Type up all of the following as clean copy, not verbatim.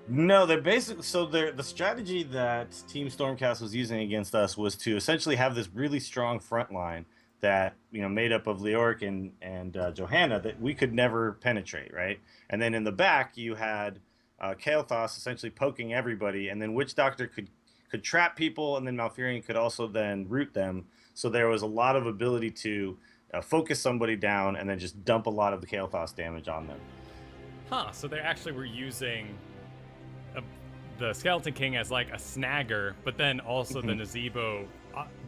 No, they're basically the strategy that Team Stormcast was using against us was to essentially have this really strong front line that made up of Leoric and Johanna that we could never penetrate, right? And then in the back you had Kael'thas essentially poking everybody, and then Witch Doctor could trap people, and then Malfurion could also then root them. So there was a lot of ability to focus somebody down and then just dump a lot of the Kael'thas damage on them. Huh, so they actually were using the Skeleton King as like a snagger, but then also the Nazebo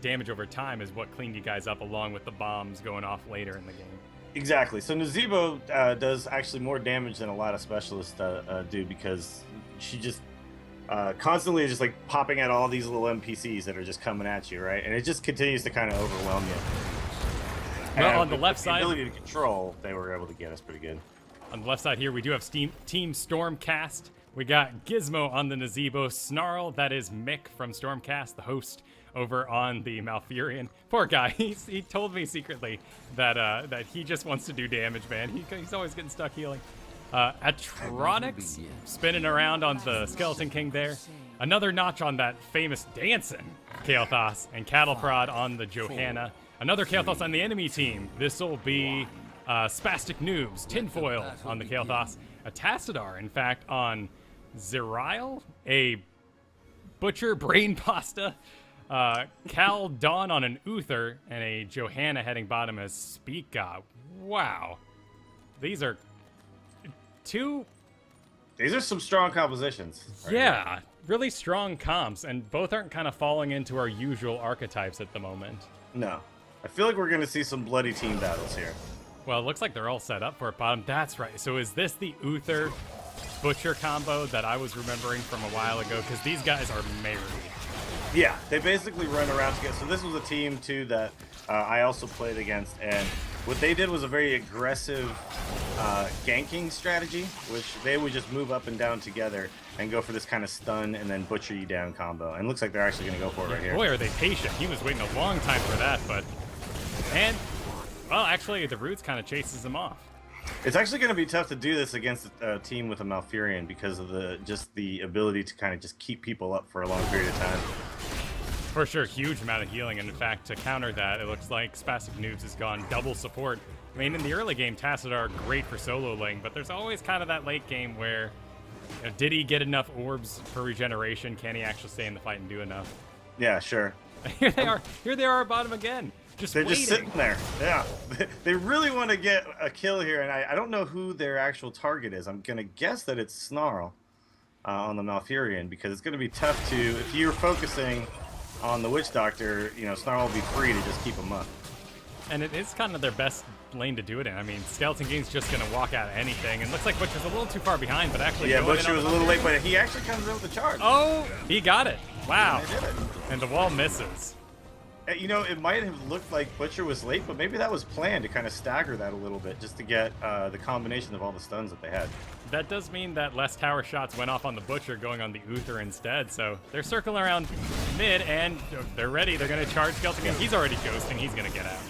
damage over time is what cleaned you guys up, along with the bombs going off later in the game. Exactly. So Nazebo does actually more damage than a lot of specialists do, because she just constantly is just like popping at all these little NPCs that are just coming at you, right? And it just continues to kind of overwhelm you. Well, on the left side, the ability to control, they were able to get us pretty good. On the left side here, we do have Team Stormcast. We got Gizmo on the Nazebo, Snarl, that is Mick from Stormcast, the host over on the Malfurion. Poor guy, he told me secretly that he just wants to do damage, man. He's always getting stuck healing. Atronics spinning around on the Skeleton King there. Another notch on that famous dancing Kael'thas, and Cattle Prod on the Johanna. Another Kael'thas on the enemy team. This will be Spastic Noobs, Tinfoil on the Kael'thas. A Tassadar, in fact, on Zerail, a Butcher Brain Pasta. Cal Dawn on an Uther, and a Johanna heading bottom as Speak God. Wow. These are some strong compositions. Yeah, really strong comps, and both aren't kind of falling into our usual archetypes at the moment. No. I feel like we're going to see some bloody team battles here. Well, it looks like they're all set up for it, bottom. That's right. So is this the Uther Butcher combo that I was remembering from a while ago? Because these guys are married. Yeah, they basically run around together. So this was a team, too, that I also played against, and what they did was a very aggressive ganking strategy, which they would just move up and down together and go for this kind of stun and then butcher you down combo. And it looks like they're actually going to go for it right here. Boy, are they patient. He was waiting a long time for that, but... And, well, actually, the Roots kind of chases him off. It's actually going to be tough to do this against a team with a Malfurion because of the ability to kind of just keep people up for a long period of time. For sure, huge amount of healing, and in fact, to counter that, it looks like Spastic Noobs has gone double support. I mean, in the early game, Tassadar great for soloing, but there's always kind of that late game where, did he get enough orbs for regeneration? Can he actually stay in the fight and do enough? Yeah, sure. Here they are at bottom again. They're waiting. just sitting there. Yeah. They really want to get a kill here, and I don't know who their actual target is. I'm going to guess that it's Snarl on the Malfurion, because it's going to be tough to, if you're focusing on the Witch Doctor, Snarl will be free to just keep him up. And it is kind of their best lane to do it in. I mean, Skeleton King's just going to walk out anything, and looks like Butcher's a little too far behind, but actually... Yeah, Butcher was a little late, but he actually comes in with the charge. Oh, he got it. Wow. And they did it. And the wall misses. It might have looked like Butcher was late, but maybe that was planned to kind of stagger that a little bit, just to get the combination of all the stuns that they had. That does mean that less tower shots went off on the Butcher, going on the Uther instead. So they're circling around mid, and they're ready. They're going to charge Skeleton King. He's already ghosting. He's going to get out.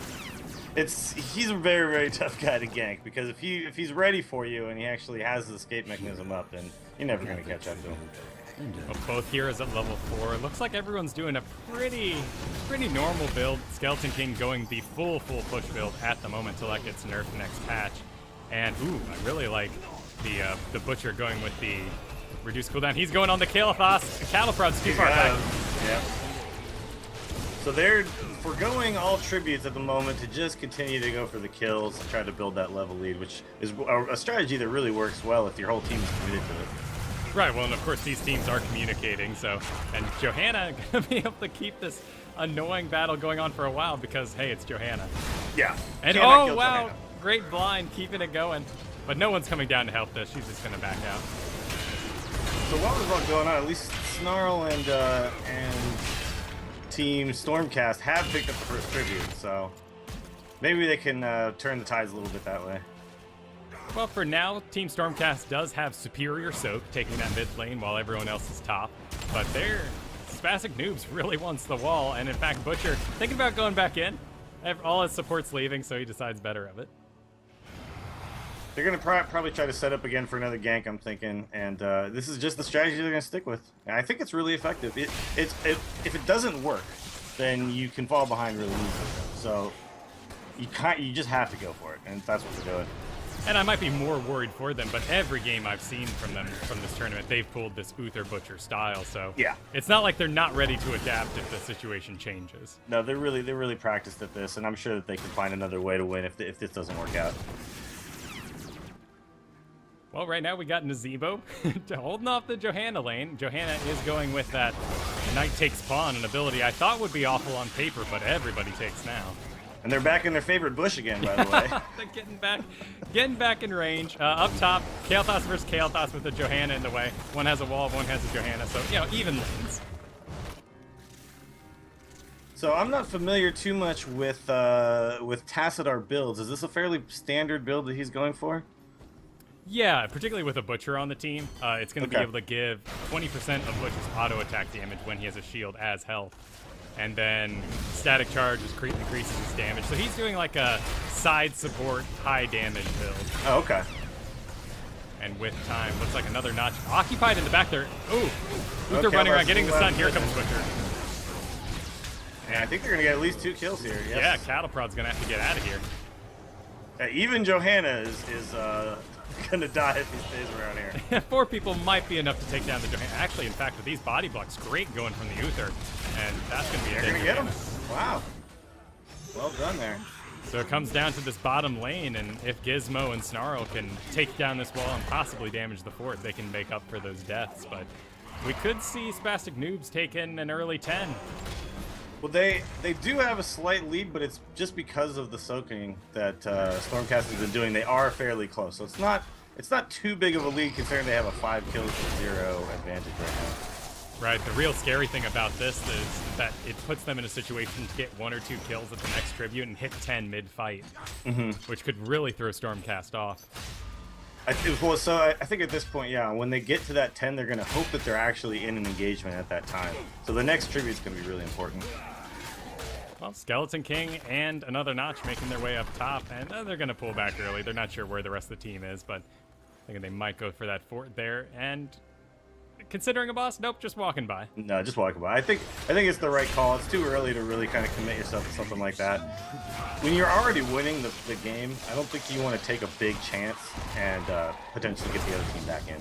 He's a very, very tough guy to gank, because if he's ready for you and he actually has the escape mechanism up, then you're never going to catch up to him. Well, both heroes at level 4. It looks like everyone's doing a pretty normal build. Skeleton King going the full push build at the moment till that gets nerfed next patch. And ooh, I really like the Butcher going with the reduced cooldown. He's going on the Kael'thas. Cattle Prod's too far back. Yeah. So they're forgoing all tributes at the moment to just continue to go for the kills and try to build that level lead, which is a strategy that really works well if your whole team is committed to it. Right, well, and of course these teams are communicating, so, and Johanna gonna be able to keep this annoying battle going on for a while because, hey, it's Johanna. Yeah. And oh, wow, Johanna. Great blind, keeping it going. But no one's coming down to help this, she's just gonna back out. So what was going on? At least Snarl and Team Stormcast have picked up the first tribute, so maybe they can turn the tides a little bit that way. Well, for now, Team Stormcast does have superior soak, taking that mid lane while everyone else is top. But their Spastic Noobs really wants the wall, and in fact, Butcher thinking about going back in. All his support's leaving, so he decides better of it. They're going to probably try to set up again for another gank, I'm thinking, and this is just the strategy they're going to stick with. And I think it's really effective. If it doesn't work, then you can fall behind really easily. So you just have to go for it, and that's what they're doing. And I might be more worried for them, but every game I've seen from them from this tournament, they've pulled this Uther Butcher style. So yeah, it's not like they're not ready to adapt if the situation changes. No, they're really practiced at this, and I'm sure that they can find another way to win if this doesn't work out. Well, right now we got Nazeebo holding off the Johanna lane. Johanna is going with that Knight takes pawn, an ability I thought would be awful on paper, but everybody takes now. And they're back in their favorite bush again, by the way. They're getting back in range. Up top, Kael'thas versus Kael'thas with the Johanna in the way. One has a wall, one has a Johanna, so, you know, even lanes. So I'm not familiar too much with Tassadar builds. Is this a fairly standard build that he's going for? Yeah, particularly with a Butcher on the team. It's going to be able to give 20% of Butcher's auto attack damage when he has a shield as health. And then static charge increases his damage. So he's doing like a side support, high damage build. Oh, okay. And with time, looks like another notch occupied in the back there. Ooh, Uther running around, getting the stun. Here comes Butcher. And I think they're going to get at least 2 kills here. Yes. Yeah, Cattle Prod's going to have to get out of here. Even Johanna is going to die if he stays around here. 4 people might be enough to take down the Johanna. Actually, in fact, with these body blocks, great going from the Uther. And that's going to be a They're going to get him. Wow. Well done there. So it comes down to this bottom lane, and if Gizmo and Snarl can take down this wall and possibly damage the fort, they can make up for those deaths. But we could see Spastic Noobs taking an early 10. Well, they do have a slight lead, but it's just because of the soaking that Stormcast has been doing. They are fairly close, so it's not too big of a lead considering they have a 5 kills to 0 advantage right now. Right. The real scary thing about this is that it puts them in a situation to get 1 or 2 kills at the next tribute and hit 10 mid-fight, which could really throw Stormcast off. I think at this point, yeah, when they get to that 10, they're going to hope that they're actually in an engagement at that time. So the next tribute is going to be really important. Well, Skeleton King and another Notch making their way up top, and they're going to pull back early. They're not sure where the rest of the team is, but thinking they might go for that fort there. And considering a boss, nope, just walking by. No, just walking by. I think it's the right call. It's too early to really kind of commit yourself to something like that. When you're already winning the game, I don't think you want to take a big chance and potentially get the other team back in.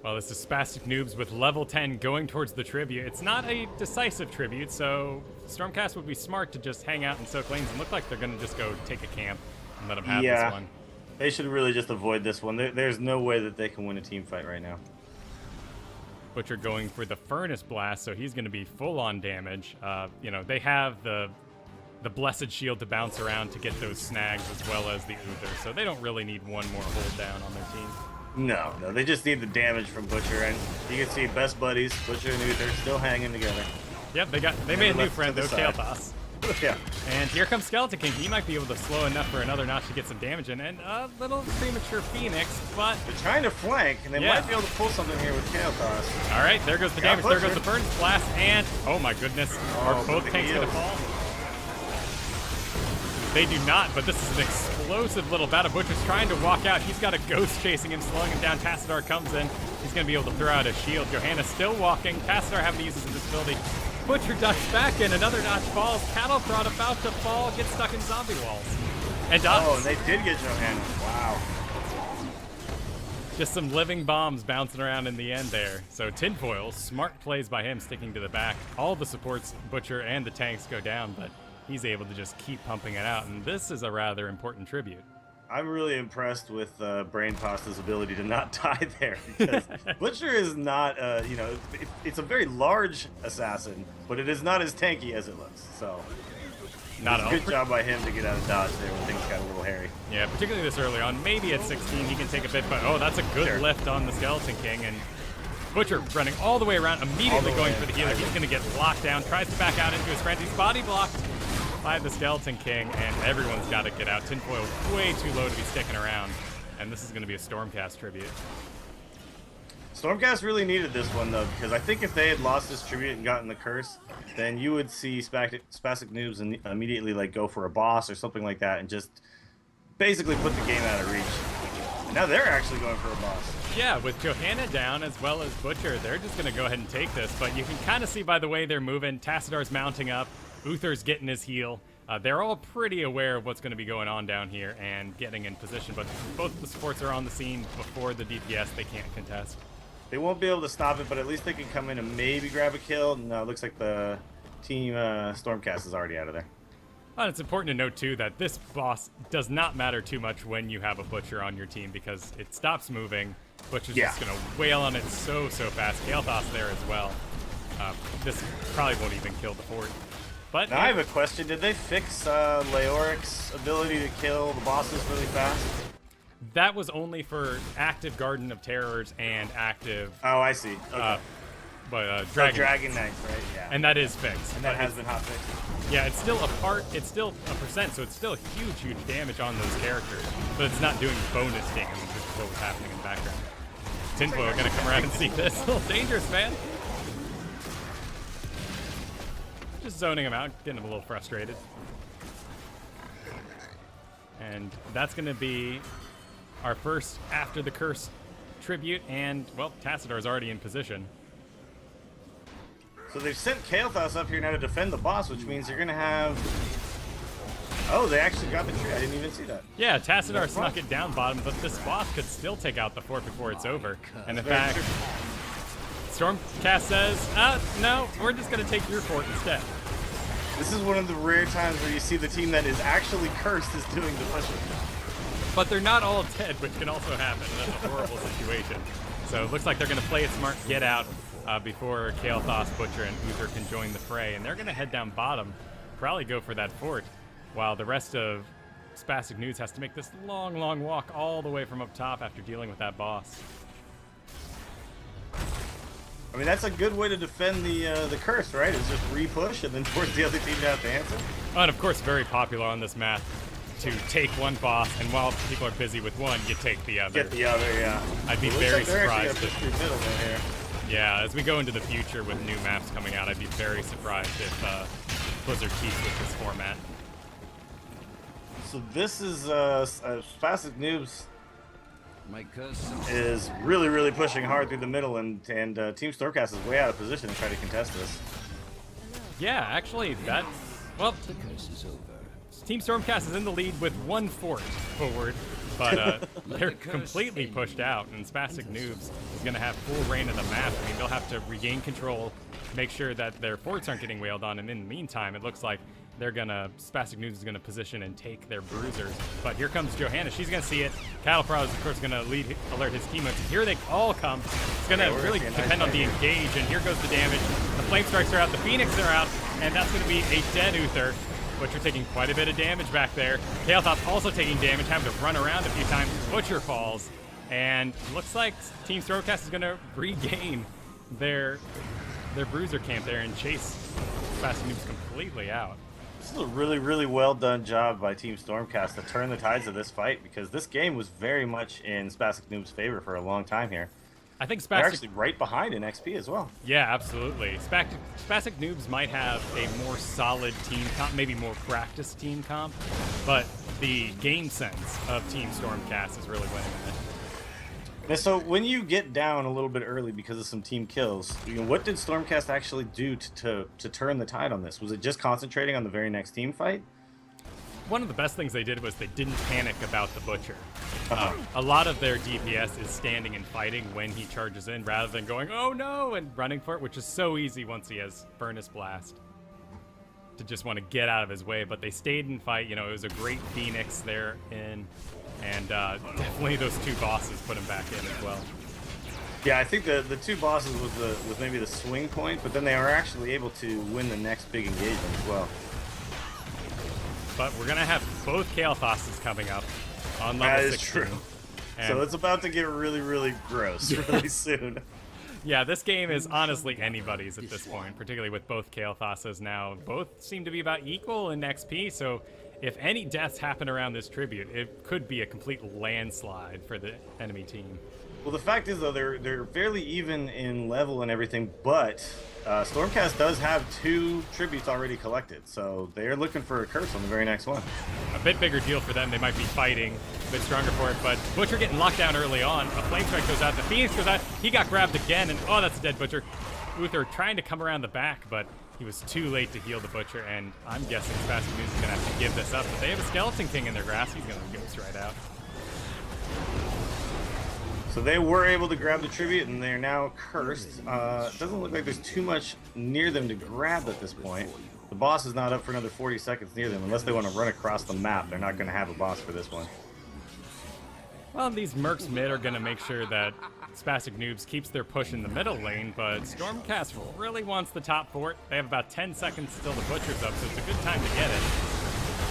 Well, this is Spastic Noobs with level 10 going towards the tribute. It's not a decisive tribute, so Stormcast would be smart to just hang out and soak lanes and look like they're going to just go take a camp and let them have this one. They should really just avoid this one. There's no way that they can win a team fight right now. Butcher going for the Furnace Blast, so he's going to be full on damage. You know, they have the Blessed Shield to bounce around to get those snags as well as the Uther, so they don't really need one more hold down on their team. No, they just need the damage from Butcher, and you can see best buddies, Butcher and Uther, still hanging together. Yep, they made a new friend, though, Kael'thas. Yeah. And here comes Skeleton King. He might be able to slow enough for another Notch to get some damage in. And a little premature Phoenix, but they're trying to flank, and they might be able to pull something here with Kael'thas. All right, there goes the damage. There goes the Furnace Blast, and oh my goodness, are both tanks going to fall? They do not, but this is an explosive little battle. Butcher's trying to walk out. He's got a ghost chasing him, slowing him down. Tassadar comes in. He's going to be able to throw out a shield. Johanna still walking. Tassadar having to use his invisibility. Butcher ducks back in. Another Notch falls. Cattle Prod about to fall. Gets stuck in zombie walls. And dies. Oh, they did get Johanna. Wow. Just some living bombs bouncing around in the end there. So Tinfoil, smart plays by him sticking to the back. All the supports, Butcher and the tanks go down, but he's able to just keep pumping it out. And this is a rather important tribute. I'm really impressed with Brain Pasta's ability to not die there, because Butcher is not, it's a very large assassin, but it is not as tanky as it looks. So, good job by him to get out of dodge there when things got a little hairy. Yeah, particularly this early on. Maybe at 16 he can take a bit, but oh, that's a good lift on the Skeleton King, and Butcher running all the way around, immediately going for the healer. He's going to get locked down, tries to back out into his frenzy. Body blocked by the Skeleton King, and everyone's got to get out. Tinfoil way too low to be sticking around, and this is going to be a Stormcast tribute. Stormcast really needed this one, though, because I think if they had lost this tribute and gotten the curse, then you would see Spastic Noobs and immediately go for a boss or something like that and just basically put the game out of reach. Now they're actually going for a boss. Yeah, with Johanna down as well as Butcher, they're just going to go ahead and take this. But you can kind of see by the way they're moving, Tassidar's mounting up, Uther's getting his heal. They're all pretty aware of what's going to be going on down here and getting in position. But both the supports are on the scene before the DPS. They can't contest. They won't be able to stop it, but at least they can come in and maybe grab a kill. No, it looks like the team Stormcast is already out of there. And it's important to note, too, that this boss does not matter too much when you have a Butcher on your team because it stops moving. Butcher's just going to wail on it so fast. Kael'thas there as well. This probably won't even kill the fort. But now I have a question. Did they fix Leoric's ability to kill the bosses really fast? That was only for active Garden of Terrors and active... Oh, I see. Okay. Dragon Knights, right? Yeah. And that is fixed. And that has been hot fixed. Yeah, it's still it's still a percent, so it's still huge damage on those characters. But it's not doing bonus damage, which is what was happening in the background. Tinfoil are gonna come around and see this. A little dangerous, man. Just zoning him out, getting him a little frustrated. And that's gonna be our first After the Curse tribute, and, well, Tassidar's already in position. So they've sent Kael'thas up here now to defend the boss, which means they're going to have... Oh, they actually got the tree. I didn't even see that. Yeah, Tassadar snuck it down bottom, but this boss could still take out the fort before it's over. And in fact, Stormcast says, no, we're just going to take your fort instead. This is one of the rare times where you see the team that is actually cursed is doing the pushing. But they're not all dead, which can also happen. That's a horrible situation. So it looks like they're going to play it smart, get out before Kael'thas, Butcher, and Uther can join the fray. And they're going to head down bottom, probably go for that fort, while the rest of Spastic News has to make this long walk all the way from up top after dealing with that boss. I mean, that's a good way to defend the curse, right? Is just re-push and then force the other team to have to answer. Oh, and of course, very popular on this map to take one boss, and while people are busy with one, you take the other. Get the other, yeah. I'd be very surprised. Middle here. Yeah, as we go into the future with new maps coming out, I'd be very surprised if Blizzard keeps with this format. So this is Spastic Noobs is really pushing hard through the middle, and Team Stormcast is way out of position to try to contest this. Yeah, actually, that's... Well, Team Stormcast is in the lead with one fort forward, but they're completely pushed out, and Spastic Noobs is going to have full reign of the map. I mean, they'll have to regain control, make sure that their forts aren't getting wailed on, and in the meantime, it looks like Spastic News is going to position and take their bruisers. But here comes Johanna. She's going to see it. Cattleproud is, of course, going to alert his teammates. Here they all come. It's going to really depend on the engage, and here goes the damage. The Flame Strikes are out, the Phoenix are out, and that's going to be a dead Uther. Butcher taking quite a bit of damage back there. Kael'thas also taking damage, having to run around a few times. Butcher falls, and looks like Team Stormcast is going to regain their bruiser camp there and chase Spastic Noobs completely out. This is a really well done job by Team Stormcast to turn the tides of this fight, because this game was very much in Spastic Noob's favor for a long time here. I think They're actually right behind in XP as well. Yeah, absolutely. Spastic Noobs might have a more solid team comp, maybe more practiced team comp, but the game sense of Team Stormcast is really winning it. And so when you get down a little bit early because of some team kills, what did Stormcast actually do to turn the tide on this? Was it just concentrating on the very next team fight? One of the best things they did was they didn't panic about the Butcher. A lot of their DPS is standing and fighting when he charges in rather than going, oh no, and running for it, which is so easy once he has Furnace Blast to just want to get out of his way. But they stayed and fight. It was a great Phoenix there in, and definitely those two bosses put him back in as well. Yeah, I think the two bosses was maybe the swing point, but then they were actually able to win the next big engagement as well. But we're going to have both Kael'thas's coming up on level 16. That is true. So it's about to get really gross really soon. Yeah, this game is honestly anybody's at this point, particularly with both Kael'thas's now. Both seem to be about equal in XP, so if any deaths happen around this tribute, it could be a complete landslide for the enemy team. Well, the fact is, though, they're fairly even in level and everything, but Stormcast does have 2 tributes already collected, so they're looking for a curse on the very next one. A bit bigger deal for them. They might be fighting a bit stronger for it, but Butcher getting locked down early on. A Flame Strike goes out. The Phoenix goes out. He got grabbed again, and oh, that's a dead Butcher. Uther trying to come around the back, but he was too late to heal the Butcher, and I'm guessing Spastic Newb is going to have to give this up. But they have a Skeleton King in their grasp. He's going to Ghost right out. So they were able to grab the tribute, and they're now cursed. It doesn't look like there's too much near them to grab at this point. The boss is not up for another 40 seconds near them. Unless they want to run across the map, they're not going to have a boss for this one. Well, these Mercs mid are going to make sure that Spastic Noobs keeps their push in the middle lane, but Stormcast really wants the top fort. They have about 10 seconds till the Butcher's up, so it's a good time to get it.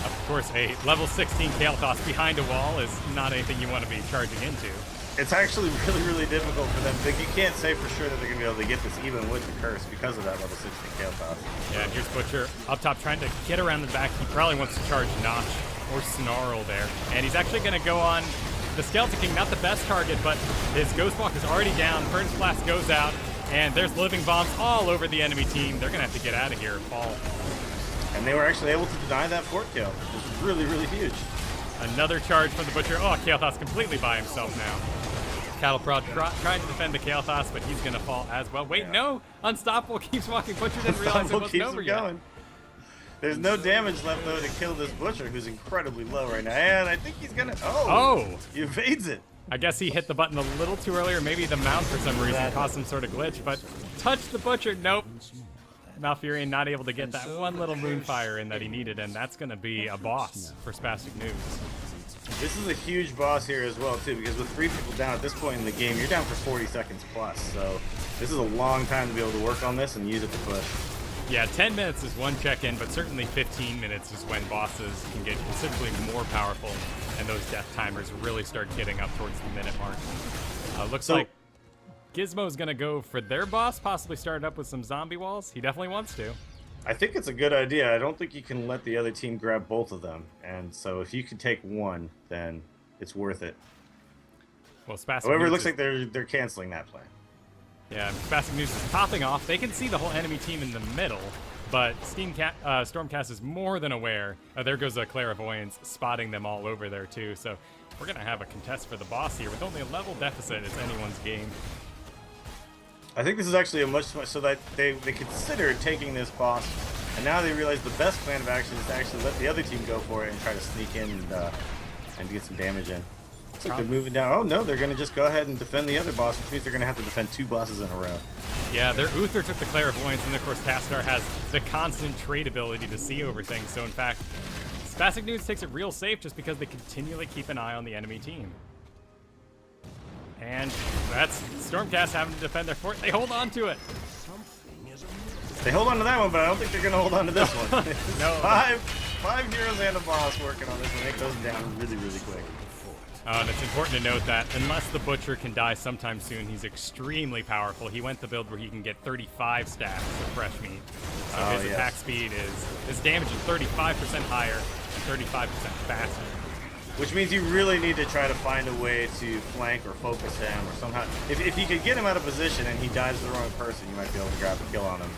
Of course, a level 16 Kael'thas behind a wall is not anything you want to be charging into. It's actually really, really difficult for them. Like, you can't say for sure that they're going to be able to get this even with the curse because of that level 16 Kael'thas. Yeah, and here's Butcher up top trying to get around the back. He probably wants to charge Notch or Snarl there. And he's actually going to go on the Skeleton King, not the best target, but his Ghost Walk is already down. Furnace Blast goes out, and there's Living Bombs all over the enemy team. They're going to have to get out of here and fall. And they were actually able to deny that fort kill, which is really, really huge. Another charge from the Butcher. Oh, Kael'thas completely by himself now. Cattle Prod trying to defend the Kael'thas, but he's going to fall as well. Wait, no! Unstoppable keeps walking. Butcher didn't realize it wasn't over yet. Going. There's no damage left, though, to kill this Butcher, who's incredibly low right now. And I think he's going to... Oh! He evades it. I guess he hit the button a little too early, or maybe the mount for some reason caused some sort of glitch, but touch the Butcher. Nope. Malfurion not able to get that one little Moonfire in that he needed, and that's going to be a boss for Spastic Noobs. This is a huge boss here as well, too, because with 3 people down at this point in the game, you're down for 40 seconds plus. So this is a long time to be able to work on this and use it to push. Yeah, 10 minutes is one check-in, but certainly 15 minutes is when bosses can get considerably more powerful, and those death timers really start getting up towards the minute mark. Looks like Gizmo's going to go for their boss, possibly start up with some zombie walls. He definitely wants to. I think it's a good idea. I don't think you can let the other team grab both of them. And so if you can take one, then it's worth it. Well, Spastic However, Noobs it looks like they're canceling that plan. Yeah, Spastic Noobs is popping off. They can see the whole enemy team in the middle, but Stormcast is more than aware. There goes a Clairvoyance, spotting them all over there too. So we're going to have a contest for the boss here with only a level deficit. It's anyone's game. I think this is actually a much so that they considered taking this boss, and now they realize the best plan of action is to actually let the other team go for it and try to sneak in and get some damage in. Looks like they're moving down. Oh no, they're going to just go ahead and defend the other boss, which means they're going to have to defend 2 bosses in a row. Yeah, their Uther took the Clairvoyance, and of course Tastar has the constant trade ability to see over things. So in fact, Spastic Noobs takes it real safe just because they continually keep an eye on the enemy team. And that's Stormcast having to defend their fort. They hold on to it. They hold on to that one, but I don't think they're going to hold on to this one. No. Five heroes and a boss working on this one. It goes down really, really quick. And it's important to note that unless the Butcher can die sometime soon, he's extremely powerful. He went the build where he can get 35 stacks of fresh meat. So his attack speed his damage is 35% higher and 35% faster. Which means you really need to try to find a way to flank or focus him or somehow. If you could get him out of position and he dies to the wrong person, you might be able to grab a kill on him.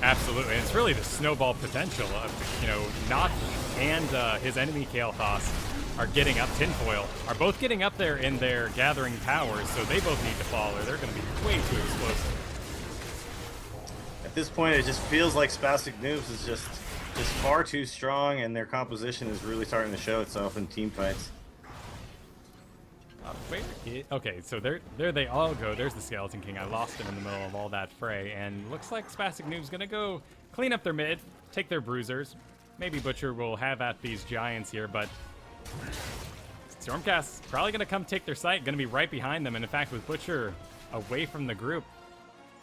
Absolutely, and it's really the snowball potential of, Notch and his enemy Kael'thas are getting up. Tinfoil are both getting up there in their gathering powers, so they both need to fall or they're going to be way too explosive. At this point, it just feels like Spastic Noobs is just far too strong, and their composition is really starting to show itself in team fights. Okay, so there they all go. There's the Skeleton King. I lost him in the middle of all that fray, and looks like Spastic Noob's gonna go clean up their mid, take their bruisers. Maybe Butcher will have at these giants here, but Stormcast's probably gonna come take their site, gonna be right behind them, and in fact, with Butcher away from the group,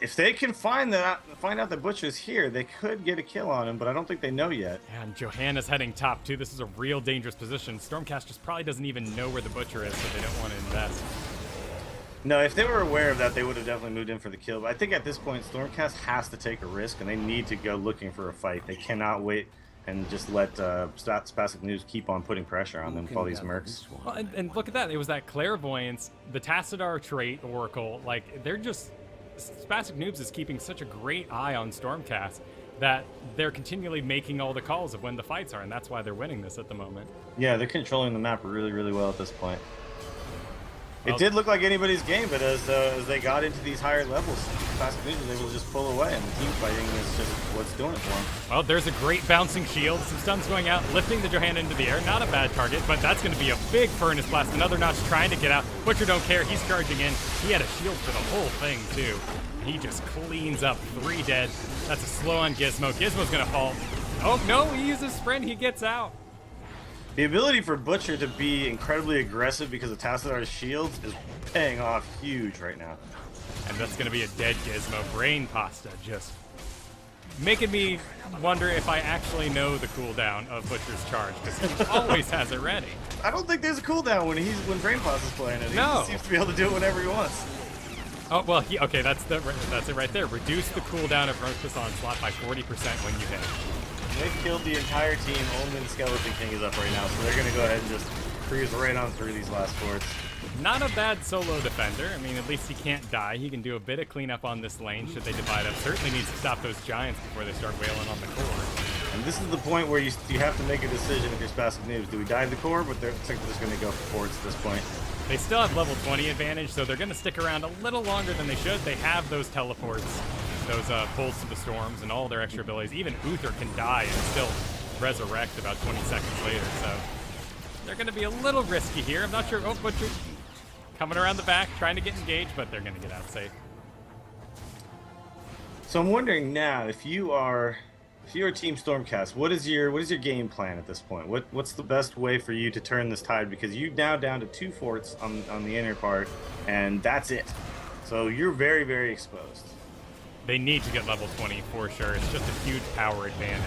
if they can find out that Butcher's here, they could get a kill on him, but I don't think they know yet. Yeah, and Johanna's heading top too. This is a real dangerous position. Stormcast just probably doesn't even know where the Butcher is, so they don't want to invest. No, if they were aware of that, they would have definitely moved in for the kill. But I think at this point, Stormcast has to take a risk, and they need to go looking for a fight. They cannot wait and just let Spastic News keep on putting pressure on them with all these mercs. Well, and look at that. It was that clairvoyance, the Tassadar trait, Oracle. Like, they're just... Spastic Noobs is keeping such a great eye on Stormcast that they're continually making all the calls of when the fights are, and that's why they're winning this at the moment. Yeah, they're controlling the map really, really well at this point. Well, it did look like anybody's game, but as they got into these higher levels, Spastic News was able to just pull away, and the team fighting is just what's doing it for them. Well, there's a great bouncing shield, some stuns going out, lifting the Johanna into the air. Not a bad target, but that's going to be a big Furnace Blast. Another Notch trying to get out. Butcher don't care, he's charging in. He had a shield for the whole thing, too. He just cleans up 3 dead. That's a slow on Gizmo. Gizmo's going to fall. Oh, no, he uses Sprint, he gets out. The ability for Butcher to be incredibly aggressive because of Tassadar's shields is paying off huge right now. And that's going to be a dead Gizmo. Brain Pasta just making me wonder if I actually know the cooldown of Butcher's charge, because he always has it ready. I don't think there's a cooldown when Brain Pasta's playing it. No. He seems to be able to do it whenever he wants. Oh, well, okay, that's it right there. Reduce the cooldown of Fergusson Onslaught by 40% when you hit. They've killed the entire team. Only the Skeleton King is up right now, so they're going to go ahead and just cruise right on through these last forts. Not a bad solo defender. I mean, at least he can't die. He can do a bit of cleanup on this lane should they divide up. Certainly needs to stop those giants before they start wailing on the core. And this is the point where you have to make a decision if you're Spastic Noobs. Do we dive the core? But they're just going to go for forts at this point. They still have level 20 advantage, so they're going to stick around a little longer than they should. They have those teleports, those pulls to the storms, and all their extra abilities. Even Uther can die and still resurrect about 20 seconds later, so they're going to be a little risky here. I'm not sure. Oh, Butcher coming around the back, trying to get engaged, but they're going to get out safe. So I'm wondering now, if you're Team Stormcast, what is your game plan at this point? What's the best way for you to turn this tide? Because you're now down to 2 forts on the inner part, and that's it. So you're very, very exposed. They need to get level 20 for sure. It's just a huge power advantage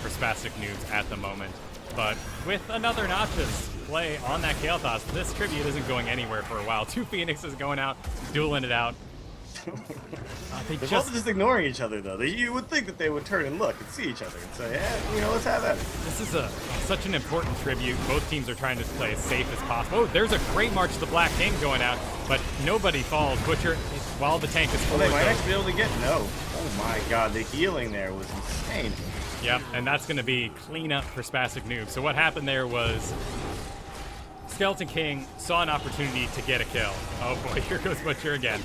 for Spastic Noobs at the moment. But with another Notch's play on that Kael'thas, this tribute isn't going anywhere for a while. 2 Phoenixes going out, dueling it out. They're both just ignoring each other, though. You would think that they would turn and look and see each other and say, yeah, let's have that. This is such an important tribute. Both teams are trying to play as safe as possible. Oh, there's a great March of the Black King going out, but nobody falls. Butcher, while the tank is full. Well, they might actually be able to get no. Oh my god, the healing there was insane. Yep, and that's going to be cleanup for Spastic Noob. So what happened there was Skeleton King saw an opportunity to get a kill. Oh boy, here goes Butcher again.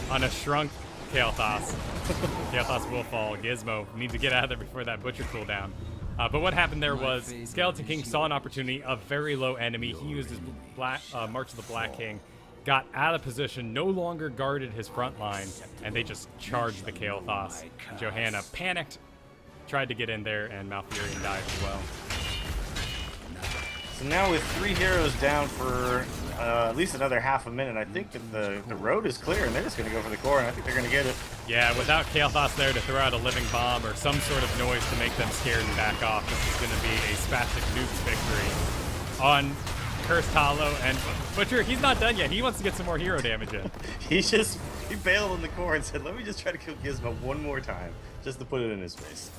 On a shrunk Kael'thas. Kael'thas will fall. Gizmo needs to get out of there before that Butcher cooldown. But what happened there was Skeleton King saw an opportunity, a very low enemy. He used his March of the Black King, got out of position, no longer guarded his front line, and they just charged the Kael'thas. Johanna panicked, tried to get in there, and Malfurion died as well. So now with 3 heroes down for at least another half a minute, I think that the road is clear, and they're just going to go for the core, and I think they're going to get it. Yeah, without Kael'thas there to throw out a living bomb or some sort of noise to make them scared and back off, this is going to be a Spastic Noobs victory on Cursed Hollow. And Butcher, he's not done yet. He wants to get some more hero damage in. He bailed on the core and said, let me just try to kill Gizmo one more time, just to put it in his face.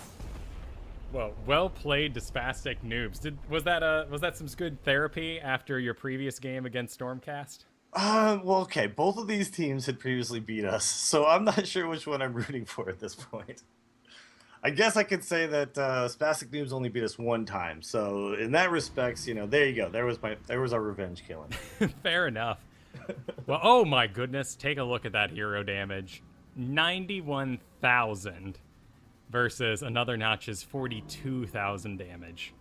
Well played to Spastic Noobs. Was that some good therapy after your previous game against Stormcast? Well, okay. Both of these teams had previously beat us, so I'm not sure which one I'm rooting for at this point. I guess I could say that Spastic Noobs only beat us 1 time, so in that respects, there you go. There was our revenge killing. Fair enough. Well, oh my goodness, take a look at that hero damage. 91,000. Versus another Notch's 42,000 damage.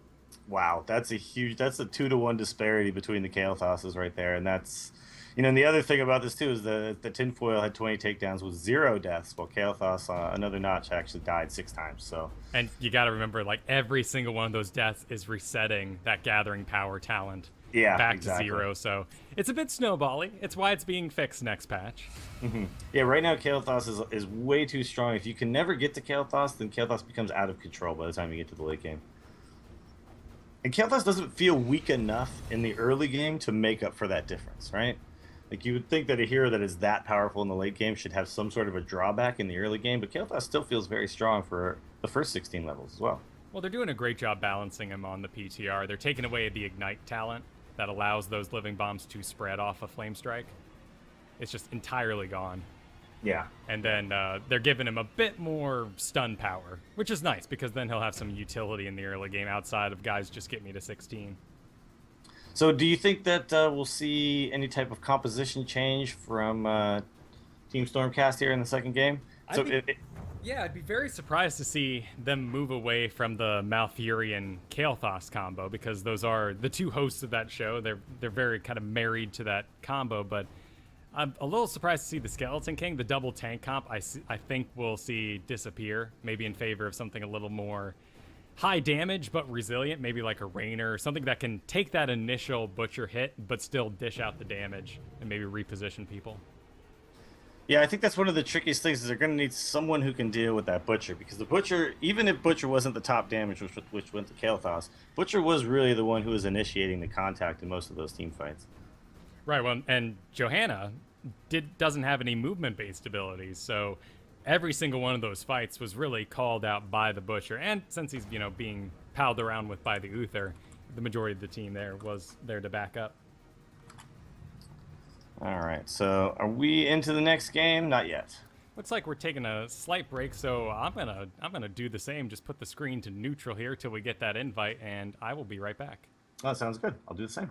Wow, that's a 2-to-1 disparity between the Kael'thas's right there, and that's, and the other thing about this too is the Tinfoil had 20 takedowns with 0 deaths, while Kael'thas, another Notch, actually died 6 times. So, and you got to remember, like every single one of those deaths is resetting that gathering power talent. Back to 0, so it's a bit snowbally. It's why it's being fixed next patch. Mm-hmm. Yeah, right now Kael'thas is way too strong. If you can never get to Kael'thas, then Kael'thas becomes out of control by the time you get to the late game. And Kael'thas doesn't feel weak enough in the early game to make up for that difference, right? Like, you would think that a hero that is that powerful in the late game should have some sort of a drawback in the early game, but Kael'thas still feels very strong for the first 16 levels as well. Well, they're doing a great job balancing him on the PTR. They're taking away the Ignite talent that allows those living bombs to spread off a Flame Strike. It's just entirely gone. Yeah. And then they're giving him a bit more stun power, which is nice because then he'll have some utility in the early game outside of guys just get me to 16. So do you think that we'll see any type of composition change from Team Stormcast here in the second game? Yeah, I'd be very surprised to see them move away from the Malfurion Kael'thas combo because those are the two hosts of that show. They're very kind of married to that combo, but I'm a little surprised to see the Skeleton King, the double tank comp, I think we'll see disappear, maybe in favor of something a little more high damage but resilient, maybe like a Rainer or something that can take that initial Butcher hit but still dish out the damage and maybe reposition people. Yeah, I think that's one of the trickiest things is they're going to need someone who can deal with that Butcher because the Butcher, even if Butcher wasn't the top damage, which went to Kael'thas, Butcher was really the one who was initiating the contact in most of those team fights. Right, well, and Johanna doesn't have any movement-based abilities, so every single one of those fights was really called out by the Butcher, and since he's, being palled around with by the Uther, the majority of the team there was there to back up. All right, so are we into the next game? Not yet. Looks like we're taking a slight break, so I'm gonna do the same. Just put the screen to neutral here till we get that invite, and I will be right back. Oh, that sounds good. I'll do the same.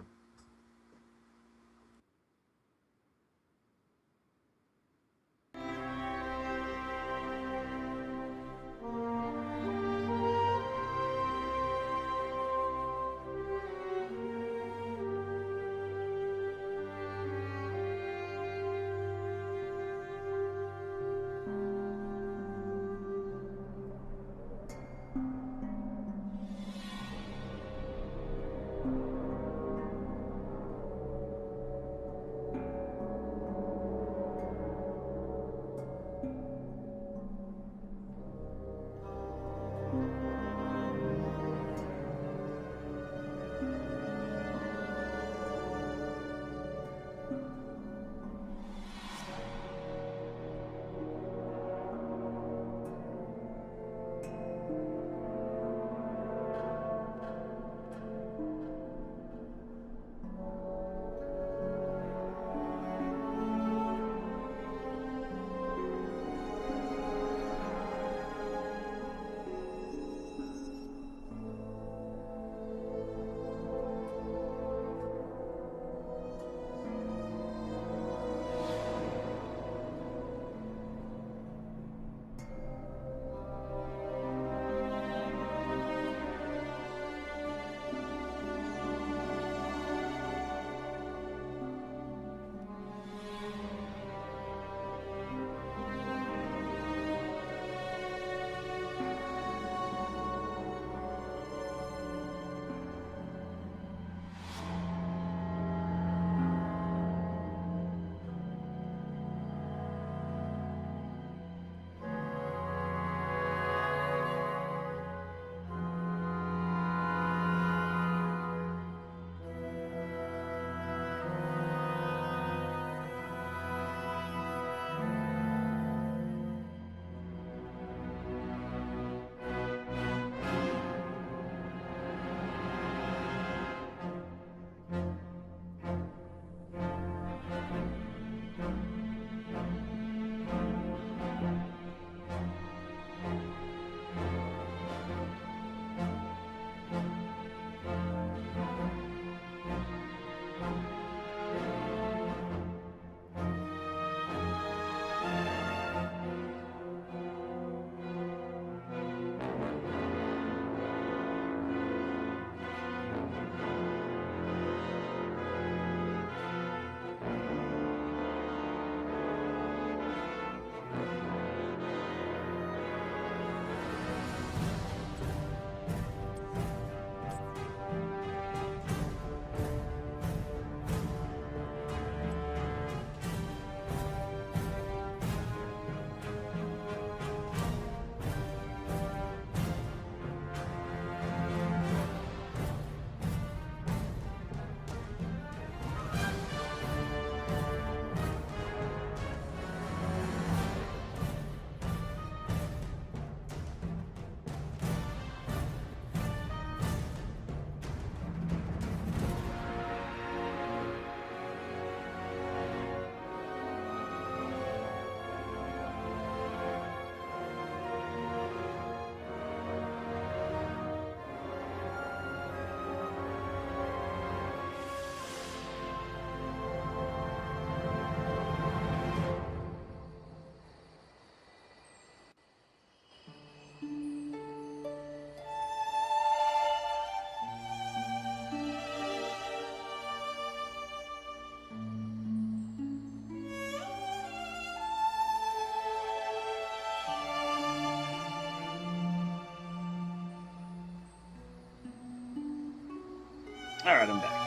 All right, I'm back.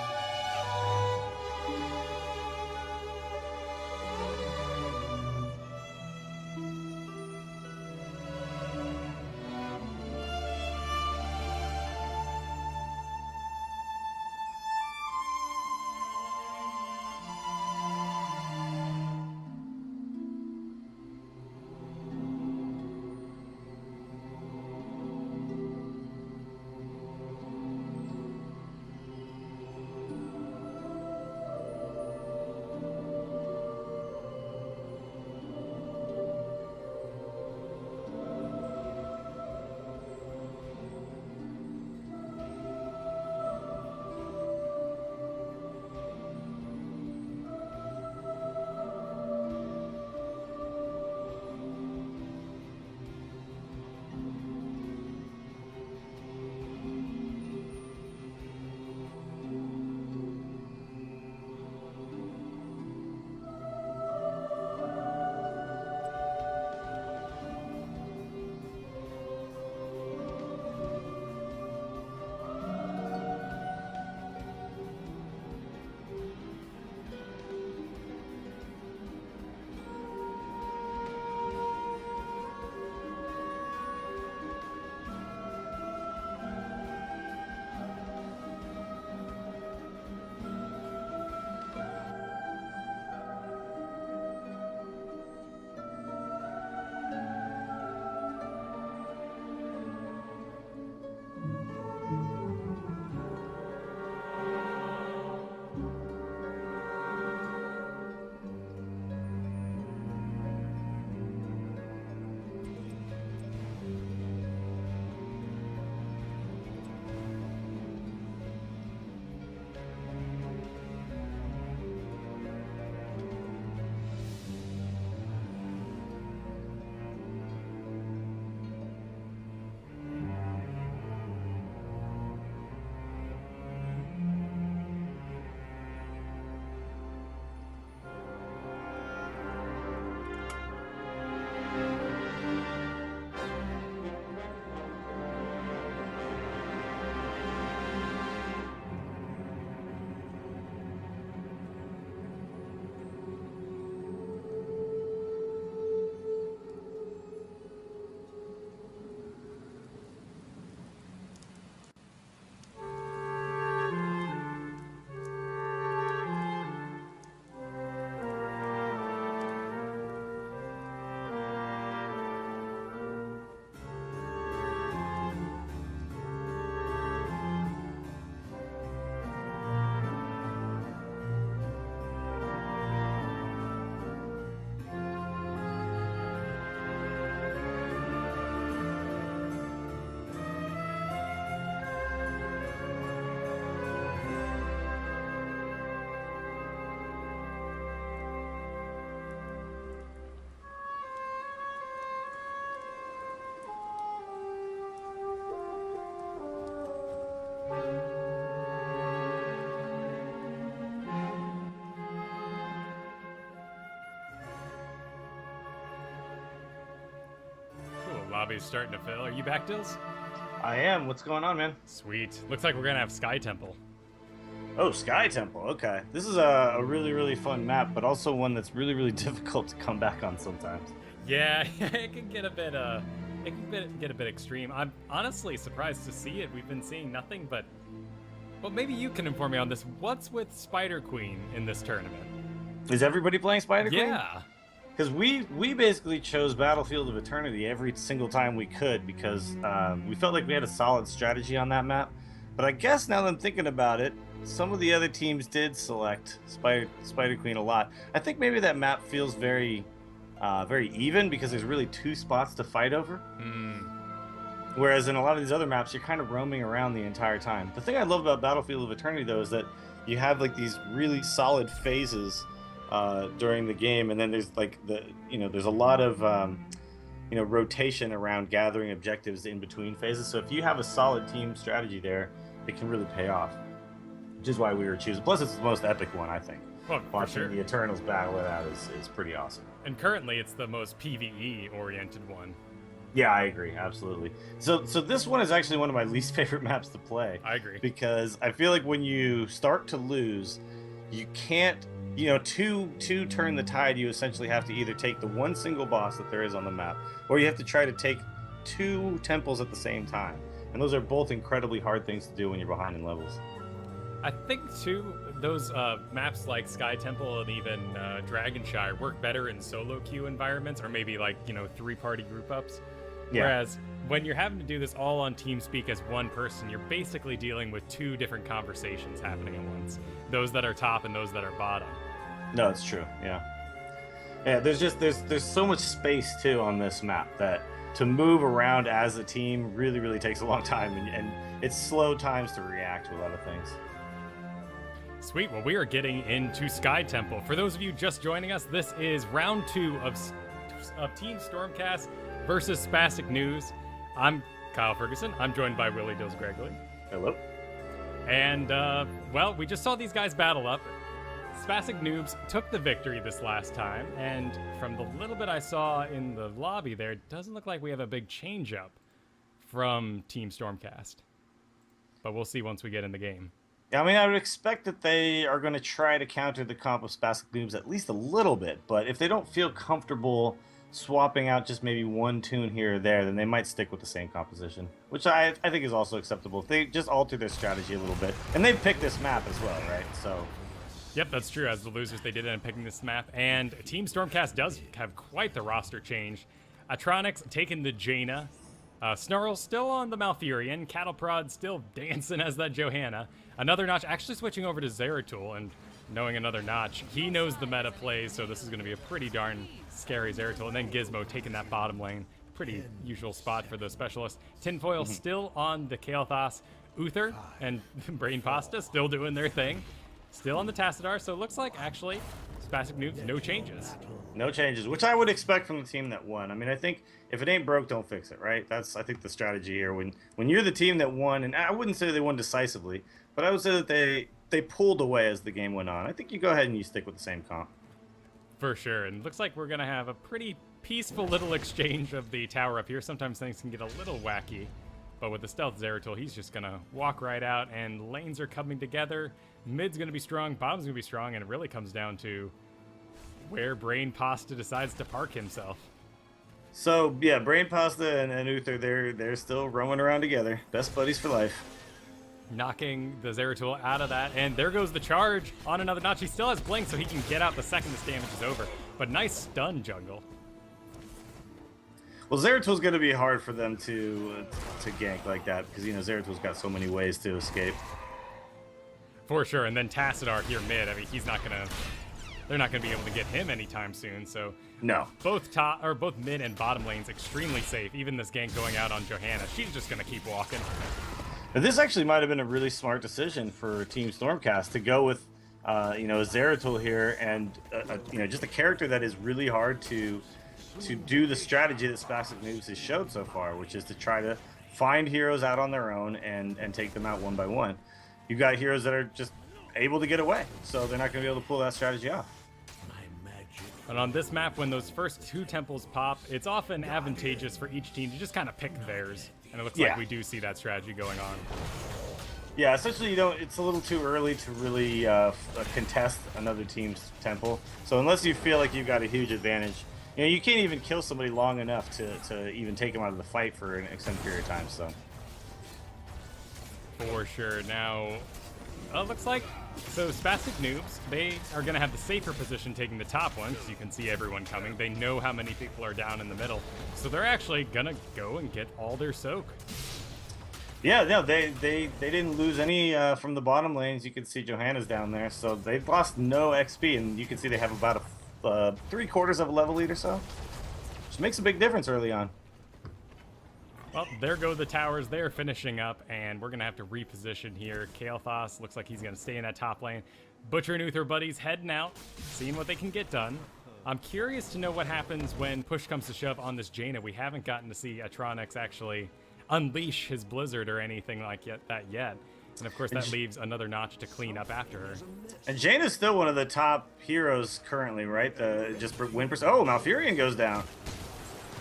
Lobby's starting to fill. Are you back, Dills? I am. What's going on, man? Sweet. Looks like we're gonna have Sky Temple. Oh, Sky Temple. Okay. This is a really, really fun map, but also one that's really, really difficult to come back on sometimes. Yeah, it can get a bit get a bit extreme. I'm honestly surprised to see it. We've been seeing nothing but. Well, maybe you can inform me on this. What's with Spider Queen in this tournament? Is everybody playing Spider Queen? Yeah. Because we basically chose Battlefield of Eternity every single time we could because we felt like we had a solid strategy on that map. But I guess now that I'm thinking about it, some of the other teams did select Spider Queen a lot. I think maybe that map feels very even because there's really two spots to fight over. Whereas in a lot of these other maps, you're kind of roaming around the entire time. The thing I love about Battlefield of Eternity, though, is that you have like these really solid phases during the game, and then there's like there's a lot of rotation around gathering objectives in between phases. So if you have a solid team strategy there, it can really pay off. Which is why we were choosing. Plus, it's the most epic one, I think. Well, watching the Eternals battle it out is pretty awesome. And currently, it's the most PvE oriented one. Yeah, I agree, absolutely. So this one is actually one of my least favorite maps to play. I agree. Because I feel like when you start to lose, you can't, to turn the tide, you essentially have to either take the one single boss that there is on the map, or you have to try to take 2 temples at the same time. And those are both incredibly hard things to do when you're behind in levels. I think, too, those maps like Sky Temple and even Dragonshire work better in solo queue environments, or maybe like, 3-party group ups. Yeah. Whereas when you're having to do this all on TeamSpeak as one person, you're basically dealing with 2 different conversations happening at once. Those that are top and those that are bottom. No, it's true. Yeah. Yeah, there's so much space too on this map that to move around as a team really takes a long time, and it's slow times to react to a lot of things. Sweet. Well, we are getting into Sky Temple. For those of you just joining us, this is round 2 of Team Stormcast versus Spastic News. I'm Kyle Fergusson. I'm joined by Willie, Dills, Gregory. Hello. And, well, we just saw these guys battle up. Spastic Noobs took the victory this last time, and from the little bit I saw in the lobby there, it doesn't look like we have a big change-up from Team Stormcast. But we'll see once we get in the game. Yeah, I mean, I would expect that they are going to try to counter the comp of Spastic Noobs at least a little bit, but if they don't feel comfortable swapping out just maybe one tune here or there, then they might stick with the same composition, which I think is also acceptable. If they just alter their strategy a little bit, and they've picked this map as well, right? So... Yep, that's true. As the losers, they did end up picking this map, and Team Stormcast does have quite the roster change. Atronics taking the Jaina, Snarl still on the Malfurion, Cattleprod still dancing as that Johanna, another Notch actually switching over to Zeratul, and knowing another Notch, he knows the meta plays, so this is going to be a pretty darn scary Zeratul, and then Gizmo taking that bottom lane. Pretty usual spot for the specialist. Tinfoil still on the Kael'thas, Uther and Brain Pasta still doing their thing. Still on the Tassadar, so it looks like, actually, Spastic Noobs, no changes. No changes, which I would expect from the team that won. I mean, I think if it ain't broke, don't fix it, right? That's, I think, the strategy here. When you're the team that won, and I wouldn't say they won decisively, but I would say that they pulled away as the game went on. I think you go ahead and you stick with the same comp. For sure, and it looks like we're going to have a pretty peaceful little exchange of the tower up here. Sometimes things can get a little wacky, but with the Stealth Zeratul, he's just going to walk right out, and lanes are coming together. Mid's going to be strong, bottom's going to be strong, and it really comes down to where Brain Pasta decides to park himself. So, yeah, Brain Pasta and Uther, they're still roaming around together. Best buddies for life. Knocking the Zeratul out of that, and there goes the charge on another Notch. He still has Blink, so he can get out the second this damage is over. But nice stun jungle. Well, Zeratul's going to be hard for them to gank like that, because, Zeratul's got so many ways to escape. For sure, and then Tassadar here mid. I mean, they're not gonna be able to get him anytime soon. So no, both mid and bottom lanes extremely safe. Even this gank going out on Johanna, she's just gonna keep walking. Now, this actually might have been a really smart decision for Team Stormcast to go with, Zeratul here, and just a character that is really hard to do the strategy that Spastic Noobs has showed so far, which is to try to find heroes out on their own and take them out one by one. You've got heroes that are just able to get away, so they're not going to be able to pull that strategy off. And on this map, when those first 2 temples pop, it's often advantageous for each team to just kind of pick theirs. And it looks like we do see that strategy going on. Yeah, essentially, it's a little too early to really contest another team's temple. So unless you feel like you've got a huge advantage, you can't even kill somebody long enough to even take them out of the fight for an extended period of time. So. For sure. Now, looks like, so Spastic Noobs, they are going to have the safer position taking the top one, because you can see everyone coming. They know how many people are down in the middle, so they're actually going to go and get all their soak. Yeah, no, they didn't lose any from the bottom lanes. You can see Johanna's down there, so they've lost no XP, and you can see they have about a 3/4 of a level lead or so, which makes a big difference early on. Well, there go the towers. They're finishing up, and we're going to have to reposition here. Kael'thas looks like he's going to stay in that top lane. Butcher and Uther buddies heading out, seeing what they can get done. I'm curious to know what happens when push comes to shove on this Jaina. We haven't gotten to see Atronics actually unleash his Blizzard or anything like that yet. And, of course, that leaves another Notch to clean up after her. And Jaina's still one of the top heroes currently, right? Just for win percent. Oh, Malfurion goes down.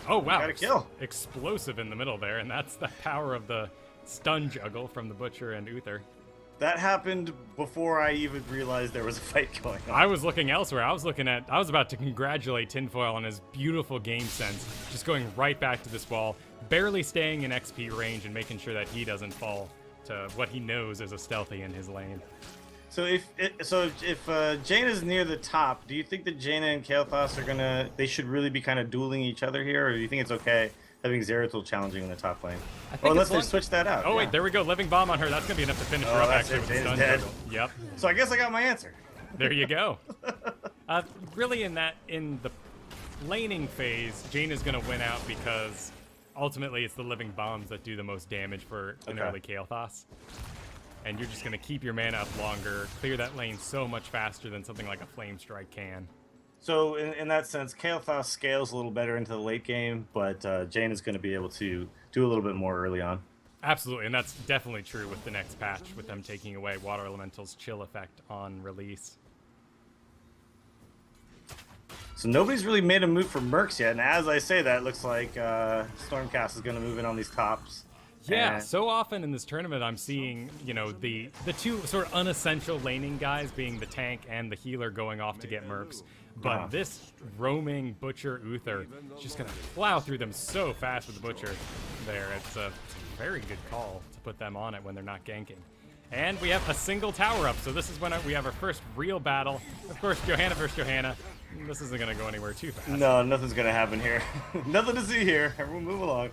Oh, wow. Got a kill. Explosive in the middle there, and that's the power of the stun juggle from the Butcher and Uther. That happened before I even realized there was a fight going on. I was looking elsewhere. I was about to congratulate Tinfoil on his beautiful game sense, just going right back to this wall, barely staying in XP range and making sure that he doesn't fall to what he knows is a stealthy in his lane. So if Jaina's near the top, do you think that Jaina and Kael'thas they should really be kind of dueling each other here, or do you think it's okay having Zeratul challenging in the top lane? Unless they switch that out. Oh, wait, there we go. Living Bomb on her. That's going to be enough to finish her up, actually, with the stun juggle. Yep. So I guess I got my answer. There you go. Really, in the laning phase, Jaina's going to win out because ultimately it's the Living Bombs that do the most damage for an early Kael'thas. And you're just going to keep your mana up longer, clear that lane so much faster than something like a Flame Strike can. So in that sense, Kael'thas scales a little better into the late game, but Jaina's going to be able to do a little bit more early on. Absolutely, and that's definitely true with the next patch, with them taking away Water Elemental's chill effect on release. So nobody's really made a move for Mercs yet, and as I say that, it looks like Stormcast is going to move in on these tops. Yeah, so often in this tournament I'm seeing, the two sort of unessential laning guys being the tank and the healer going off to get Mercs. But this roaming Butcher Uther is just going to plow through them so fast with the Butcher there. It's a very good call to put them on it when they're not ganking. And we have a single tower up, so this is when we have our first real battle. Of course, Johanna versus Johanna. This isn't going to go anywhere too fast. No, nothing's going to happen here. Nothing to see here. Everyone move along.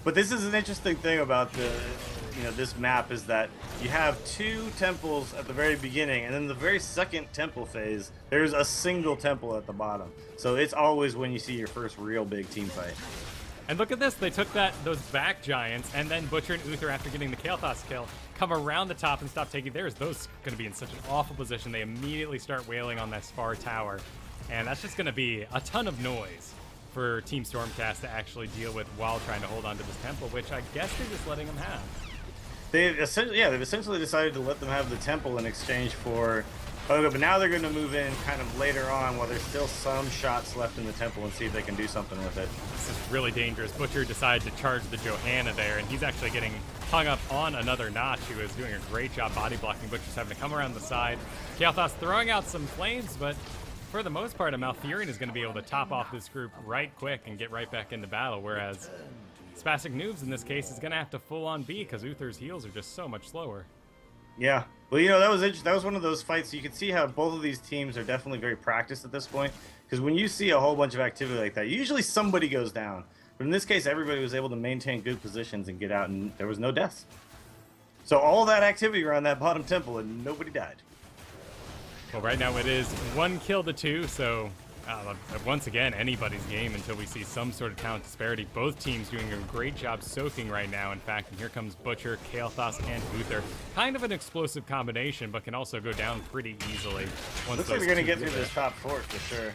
But this is an interesting thing about this map is that you have two temples at the very beginning, and then the very second temple phase, there's a single temple at the bottom. So it's always when you see your first real big team fight. And look at this, they took those back giants, and then Butcher and Uther, after getting the Kael'thas kill, come around the top and stop taking theirs. Those going to be in such an awful position. They immediately start wailing on this far tower, and that's just going to be a ton of noise for Team Stormcast to actually deal with while trying to hold on to this temple, which I guess they're just letting them have. They've essentially decided to let them have the temple in exchange for... Okay, but now they're going to move in kind of later on while there's still some shots left in the temple and see if they can do something with it. This is really dangerous. Butcher decided to charge the Johanna there, and he's actually getting hung up on another Notch, who is doing a great job body blocking. Butcher's having to come around the side. Kael'thas throwing out some flames, but for the most part, a Malfurion is going to be able to top off this group right quick and get right back into battle, whereas Spastic Noobs in this case is going to have to full-on B because Uther's heals are just so much slower. Yeah. Well, that was interesting. That was one of those fights. You can see how both of these teams are definitely very practiced at this point, because when you see a whole bunch of activity like that, usually somebody goes down. But in this case, everybody was able to maintain good positions and get out, and there was no deaths. So all that activity around that bottom temple, and nobody died. Well, right now it is 1 kill to 2, so once again, anybody's game until we see some sort of talent disparity. Both teams doing a great job soaking right now, in fact, and here comes Butcher, Kael'thas, and Uther. Kind of an explosive combination, but can also go down pretty easily. Looks like they're going to get through this top fort for sure.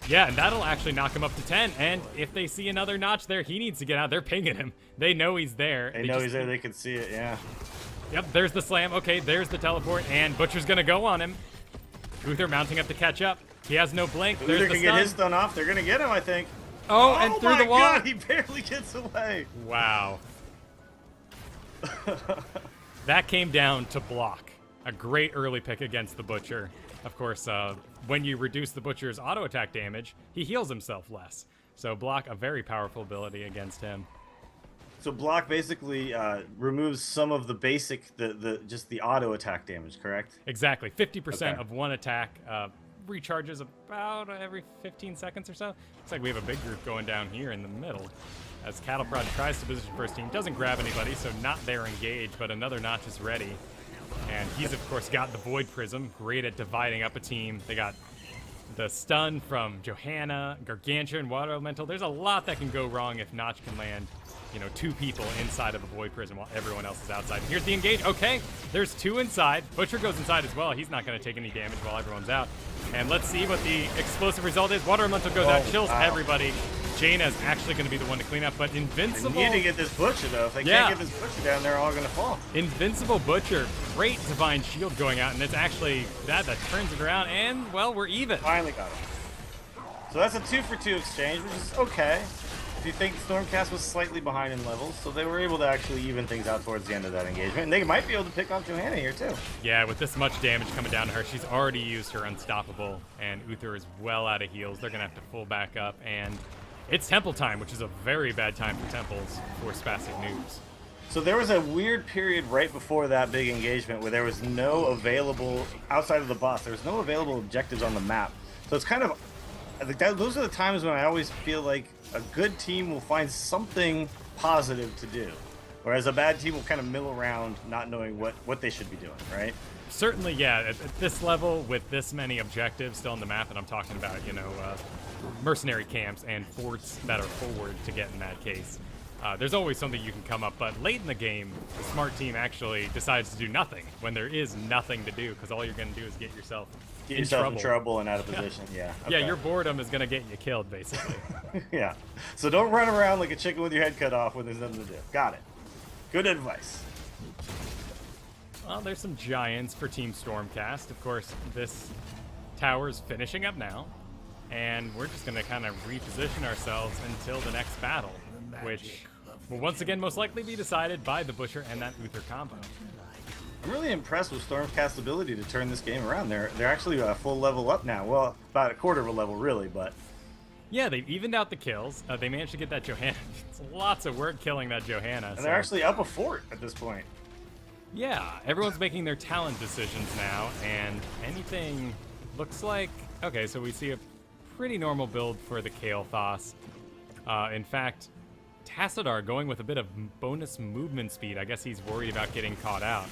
Yeah, and that'll actually knock him up to 10, and if they see another Notch there, he needs to get out. They're pinging him. They know he's there. They know he's there. They can see it, yeah. Yep, there's the slam. Okay, there's the teleport, and Butcher's going to go on him. Uther mounting up to catch up. He has no blink. There's Uther the can stun. get his stun off. They're going to get him, I think. Oh, and through the wall. Oh my god, he barely gets away. Wow. That came down to block. A great early pick against the Butcher. Of course, when you reduce the Butcher's auto attack damage, he heals himself less. So block, a very powerful ability against him. So block basically removes some of the basic, just the auto attack damage, correct? Exactly. 50% of one attack recharges about every 15 seconds or so. Looks like we have a big group going down here in the middle. As Cattle Prod tries to position first team, doesn't grab anybody, so not there engaged, but another Notch is ready. And he's, of course, got the Void Prism, great at dividing up a team. They got the stun from Johanna, Gargantua, and Water Elemental. There's a lot that can go wrong if Notch can land, 2 people inside of a Void Prism while everyone else is outside. Here's the engage. Okay, there's 2 inside. Butcher goes inside as well. He's not going to take any damage while everyone's out. And let's see what the explosive result is. Water Elemental goes out, chills everybody. Jaina's actually going to be the one to clean up, but Invincible... They need to get this Butcher, though. If they can't get this Butcher down, they're all going to fall. Invincible Butcher, great Divine Shield going out, and it's actually that turns it around, and, well, we're even. Finally got it. So that's a 2-for-2 exchange, which is okay. if you think Stormcast was slightly behind in levels, so they were able to actually even things out towards the end of that engagement. And they might be able to pick off Johanna here, too. Yeah, with this much damage coming down to her, she's already used her Unstoppable, and Uther is well out of heals. They're going to have to pull back up, and it's Temple time, which is a very bad time for Temples for Spastic Noobs. So there was a weird period right before that big engagement where there was no available, outside of the boss, there was no available objectives on the map. So it's kind of, I think those are the times when I always feel like a good team will find something positive to do, whereas a bad team will kind of mill around not knowing what they should be doing, right? Certainly, yeah. At this level, with this many objectives still on the map, and I'm talking about, mercenary camps and forts that are forward to get in that case, there's always something you can come up. But late in the game, the smart team actually decides to do nothing when there is nothing to do, because all you're going to do is get yourself in trouble and out of position. Yeah. Okay. Yeah, your boredom is going to get you killed, basically. Yeah. So don't run around like a chicken with your head cut off when there's nothing to do. Got it. Good advice. Well, there's some giants for Team Stormcast. Of course, this tower's finishing up now, and we're just going to kind of reposition ourselves until the next battle, which will once again most likely be decided by the Butcher and that Uther combo. I'm really impressed with Stormcast's ability to turn this game around. They're actually a full level up now. Well, about a quarter of a level, really, but... Yeah, they've evened out the kills. They managed to get that Johanna. It's lots of work killing that Johanna. And they're actually up a fort at this point. Yeah, everyone's making their talent decisions now, and anything looks like... Okay, so we see a pretty normal build for the Kael'thas. In fact, Tassadar going with a bit of bonus movement speed. I guess he's worried about getting caught out.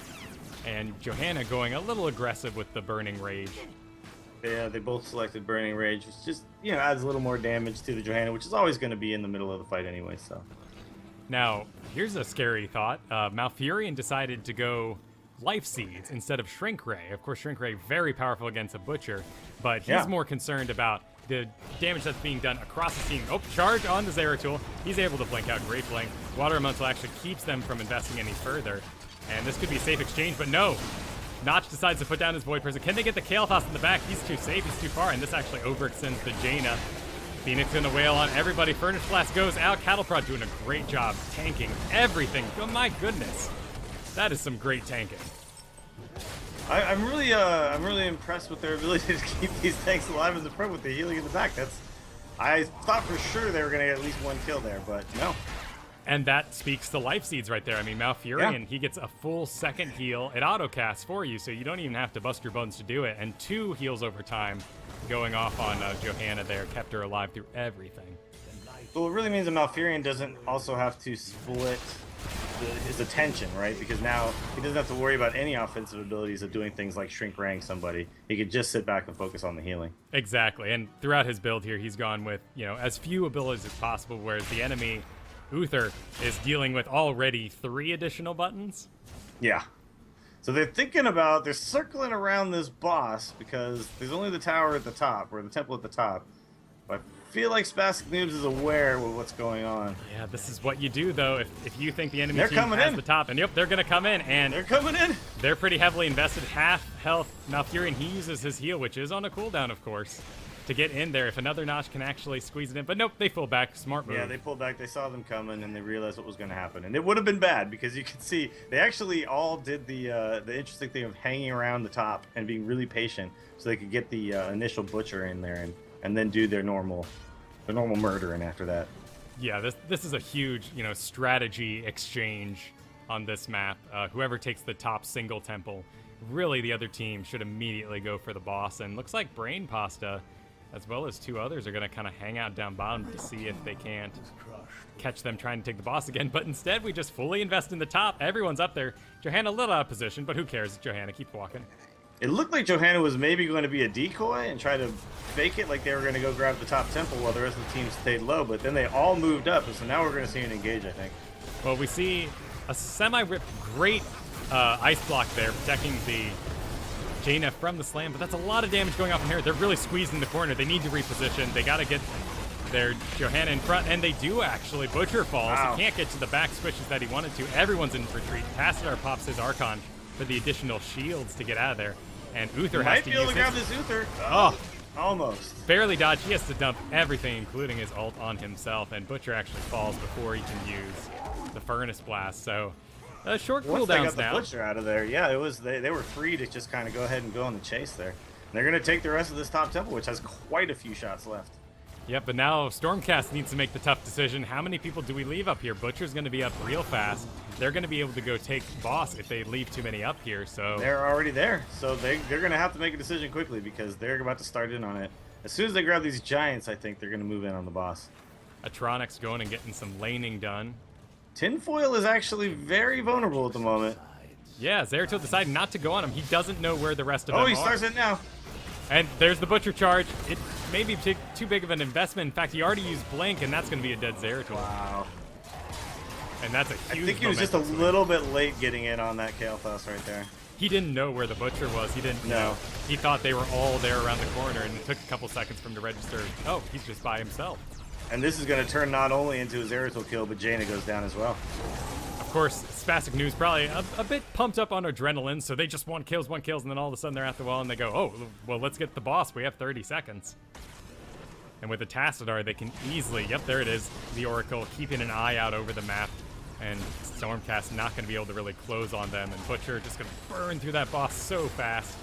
And Johanna going a little aggressive with the Burning Rage. Yeah, they both selected Burning Rage, which just, adds a little more damage to the Johanna, which is always going to be in the middle of the fight anyway, so. Now, here's a scary thought. Malfurion decided to go Life Seeds instead of Shrink Ray. Of course, Shrink Ray, very powerful against a Butcher, but he's more concerned about the damage that's being done across the team. Oh, charge on the Zeratul. He's able to blink out. Great blink. Water Elemental actually keeps them from investing any further. And this could be a safe exchange, but no. Notch decides to put down his Void Person. Can they get the Kael'thas in the back? He's too safe. He's too far. And this actually overextends the Jaina. Phoenix gonna wail on everybody. Furnace Blast goes out. Cattle Prod doing a great job tanking everything. Oh my goodness. That is some great tanking. I'm really impressed with their ability to keep these tanks alive in the front with the healing in the back. I thought for sure they were going to get at least one kill there, but no. And that speaks to Life Seeds right there. I mean, Malfurion, he gets a full second heal. It auto-casts for you, so you don't even have to bust your bones to do it. And 2 heals over time going off on Johanna there. Kept her alive through everything. Well, it really means that Malfurion doesn't also have to split his attention, right? Because now he doesn't have to worry about any offensive abilities of doing things like shrink raying somebody. He could just sit back and focus on the healing. Exactly. And throughout his build here, he's gone with, as few abilities as possible, whereas the enemy, Uther, is dealing with already 3 additional buttons. Yeah. So they're circling around this boss because there's only the tower at the top, or the temple at the top. But I feel like Spastic Noobs is aware of what's going on. Yeah, this is what you do, though, if you think the enemy team coming has in. the top. And yep, they're going to come in. And they're coming in. They're pretty heavily invested. Half health. Malfurion, he uses his heal, which is on a cooldown, of course, to get in there. If another Notch can actually squeeze it in. But nope, they pull back. Smart move. Yeah, they pulled back. They saw them coming, and they realized what was going to happen. And it would have been bad, because you can see they actually all did the interesting thing of hanging around the top and being really patient so they could get the initial Butcher in there and then do their normal murdering after that. Yeah, this is a huge, strategy exchange on this map. Whoever takes the top single temple, really the other team should immediately go for the boss. And looks like Brain Pasta, as well as 2 others, are going to kind of hang out down bottom to see if they can't catch them trying to take the boss again. But instead, we just fully invest in the top. Everyone's up there. Johanna a little out of position, but who cares? Johanna, keep walking. It looked like Johanna was maybe going to be a decoy and try to fake it like they were going to go grab the top temple while the rest of the team stayed low, but then they all moved up, and so now we're going to see an engage, I think. Well, we see a semi-ripped, great ice block there, protecting the Jaina from the slam, but that's a lot of damage going off in here. They're really squeezed in the corner. They need to reposition. They got to get their Johanna in front, and they do actually. Butcher falls. Wow. He can't get to the back squishes that he wanted to. Everyone's in retreat. Tassadar pops his Archon for the additional shields to get out of there. And Uther has to use grab this Uther. Oh, Almost. Barely dodged. He has to dump everything, including his ult, on himself, and Butcher actually falls before he can use the Furnace Blast. So, short Once they got cooldowns the now. Butcher out of there, yeah, it was they were free to just kind of go ahead and go on the chase there. And they're going to take the rest of this top temple, which has quite a few shots left. Yep, but now Stormcast needs to make the tough decision. How many people do we leave up here? Butcher's going to be up real fast. They're going to be able to go take boss if they leave too many up here. So they're already there. So they're going to have to make a decision quickly because they're about to start in on it. As soon as they grab these giants, I think they're going to move in on the boss. Atronic's going and getting some laning done. Tinfoil is actually very vulnerable at the moment. Yeah, Zeratul decided not to go on him. He doesn't know where the rest of them are. Oh, he starts it now. And there's the Butcher charge. It may be too big of an investment. In fact, he already used Blink, and that's going to be a dead Zeratul. Wow. And that's a huge I think he was just a momentum little bit late getting in on that Kael'thas right there. He didn't know where the Butcher was. He didn't know. He thought they were all there around the corner, and it took a couple seconds for him to register. Oh, he's just by himself. And this is going to turn not only into a Zeratul kill, but Jaina goes down as well. Of course, Spastic Newb's probably a bit pumped up on adrenaline, so they just want kills, and then all of a sudden they're at the wall and they go, oh, well, let's get the boss. We have 30 seconds. And with the Tassadar, they can easily, yep, there it is, the Oracle, keeping an eye out over the map. And Stormcast not going to be able to really close on them, and Butcher just going to burn through that boss so fast.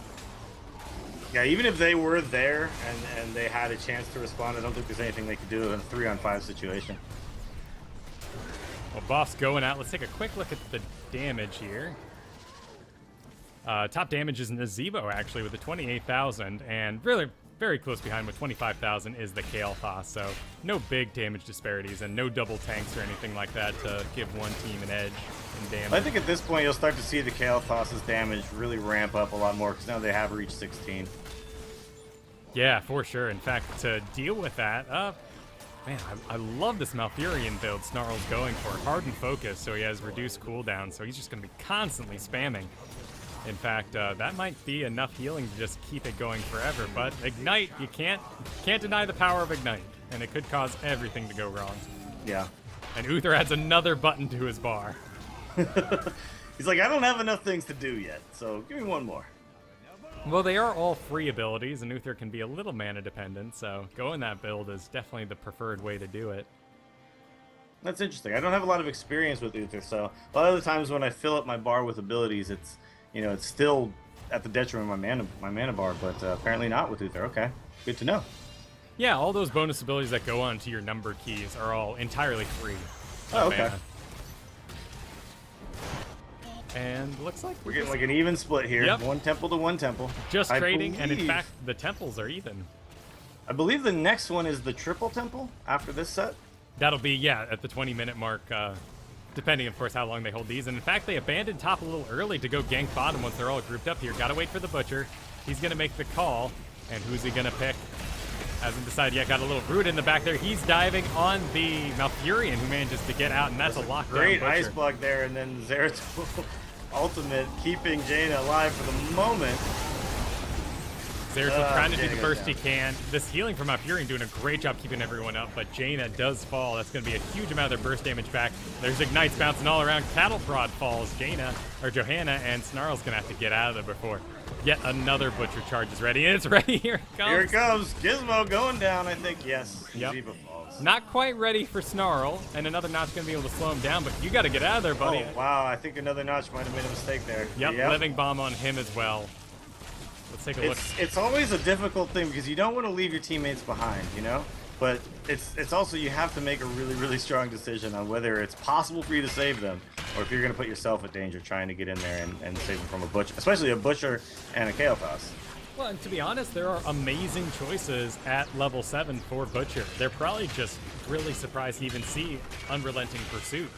Yeah, even if they were there and they had a chance to respond, I don't think there's anything they could do in a 3-on-5 situation. Well, boss going out. Let's take a quick look at the damage here. Top damage is Nazeebo, actually, with the 28,000, and really very close behind with 25,000 is the Kael'thas, so no big damage disparities and no double tanks or anything like that to give one team an edge in damage. I think at this point you'll start to see the Kael'thas' damage really ramp up a lot more because now they have reached 16. Yeah, for sure. In fact, to deal with that, man, I love this Malfurion build Snarl's going for. Hardened focus, so he has reduced cooldown, so he's just going to be constantly spamming. In fact, that might be enough healing to just keep it going forever. But Ignite, you can't deny the power of Ignite, and it could cause everything to go wrong. Yeah. And Uther adds another button to his bar. He's like, I don't have enough things to do yet, so give me one more. Well, they are all free abilities, and Uther can be a little mana dependent, so going that build is definitely the preferred way to do it. That's interesting. I don't have a lot of experience with Uther, so a lot of the times when I fill up my bar with abilities, it's it's still at the detriment of my mana bar, but apparently not with Uther. Okay, good to know. Yeah, all those bonus abilities that go on to your number keys are all entirely free. Oh, okay. Mana. And looks like we're getting like an even split here. Yep. One temple to one temple. Just trading, and in fact, the temples are even. I believe the next one is the triple temple after this set. That'll be, yeah, at the 20-minute mark, depending, of course, how long they hold these. And in fact, they abandoned top a little early to go gank bottom once they're all grouped up here. Gotta wait for the Butcher. He's gonna make the call. And who's he gonna pick? Hasn't decided yet. Got a little Brood in the back there. He's diving on the Malfurion, who manages to get out, and that's a lockdown Great Butcher. ice block there, and then Zeratul ultimate keeping Jaina alive for the moment. Zeratul trying to do the burst he can. This healing from Malfurion doing a great job keeping everyone up, but Jaina does fall. That's going to be a huge amount of their burst damage back. There's Ignites bouncing all around. Cattle Prod falls. Johanna, and Snarl's going to have to get out of there before yet another Butcher charge is ready. And it's ready. Here it comes. Here it comes. Gizmo going down, I think. Yes. Yep. Ziva falls. Not quite ready for Snarl, and another Notch going to be able to slow him down, but you got to get out of there, buddy. Oh, wow. I think another Notch might have made a mistake there. Yep. Living Bomb on him as well. Let's take a look. It's always a difficult thing because you don't want to leave your teammates behind, But it's also you have to make a really, really strong decision on whether it's possible for you to save them or if you're going to put yourself at danger trying to get in there and save them from a Butcher, especially a Butcher and a Kael'thas. Well, and to be honest, there are amazing choices at level 7 for Butcher. They're probably just really surprised to even see Unrelenting Pursuit.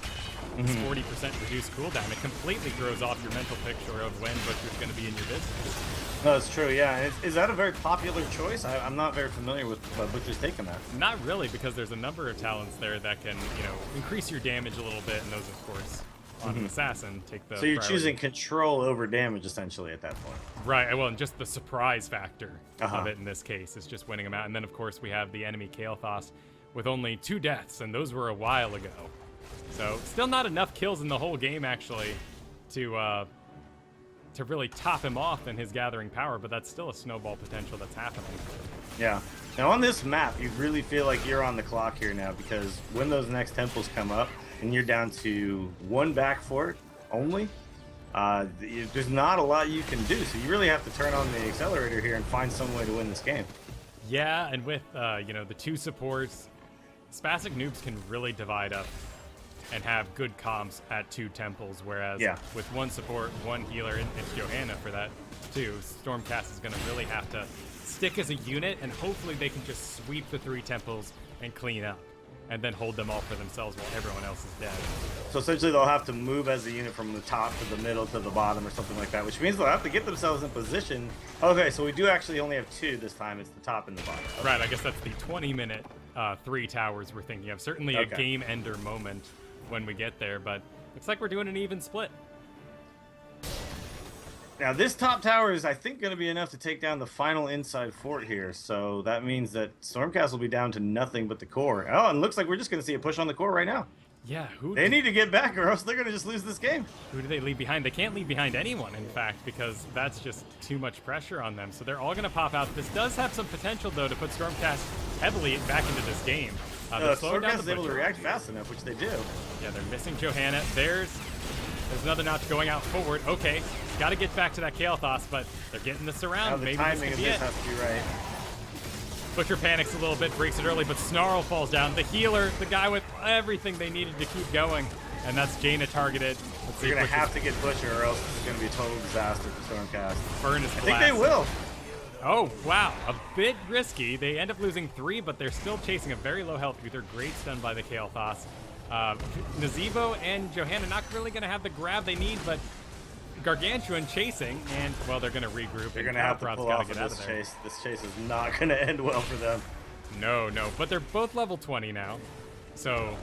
This 40% reduced cooldown. It completely throws off your mental picture of when Butcher's going to be in your business. No, that's true, yeah. Is that a very popular choice? I'm not very familiar with Butcher's take on that. Not really, because there's a number of talents there that can, increase your damage a little bit, and those, of course, on an assassin take the So you're priority. choosing control over damage, essentially, at that point. Right, well, and just the surprise factor of it in this case is just winning them out. And then, of course, we have the enemy Kael'thas with only 2 deaths, and those were a while ago. So, still not enough kills in the whole game, actually, to really top him off in his gathering power, but that's still a snowball potential that's happening. Yeah. Now on this map, you really feel like you're on the clock here now, because when those next temples come up and you're down to one back fort only, there's not a lot you can do. So you really have to turn on the accelerator here and find some way to win this game. Yeah, and with the two supports, Spastic Noobs can really divide up and have good comps at two temples, whereas with one support, one healer, and it's Johanna for that too. Stormcast is going to really have to stick as a unit, and hopefully they can just sweep the three temples and clean up, and then hold them all for themselves while everyone else is dead. So essentially they'll have to move as a unit from the top to the middle to the bottom or something like that, which means they'll have to get themselves in position. Okay, so we do actually only have two this time. It's the top and the bottom. Okay. Right, I guess that's the 20-minute 3 towers we're thinking of. Certainly a game-ender moment when we get there, but looks like we're doing an even split. Now this top tower is, I think, going to be enough to take down the final inside fort here. So that means that Stormcast will be down to nothing but the core. Oh, and looks like we're just going to see a push on the core right now. Yeah, they need to get back or else they're going to just lose this game. Who do they leave behind? They can't leave behind anyone, in fact, because that's just too much pressure on them. So they're all going to pop out. This does have some potential, though, to put Stormcast heavily back into this game. Stormcast is able to react fast enough, which they do. Yeah, they're missing Johanna. There's another notch going out forward. Okay, got to get back to that Kael'thas, but they're getting this around. Now the Maybe timing this of this has to be right. Butcher panics a little bit, breaks it early, but Snarl falls down. The healer, the guy with everything they needed to keep going, and that's Jaina targeted. They're going to have to get Butcher or else this is going to be a total disaster for Stormcast. Burn is I think they will. Oh, wow. A bit risky. They end up losing 3, but they're still chasing a very low health Uther. Great stun by the Kael'thas. Nazebo and Johanna not really going to have the grab they need, but Gargantuan chasing, and, well, they're going to regroup. They're going to have to pull off of this chase. This chase is not going to end well for them. No, but they're both level 20 now. So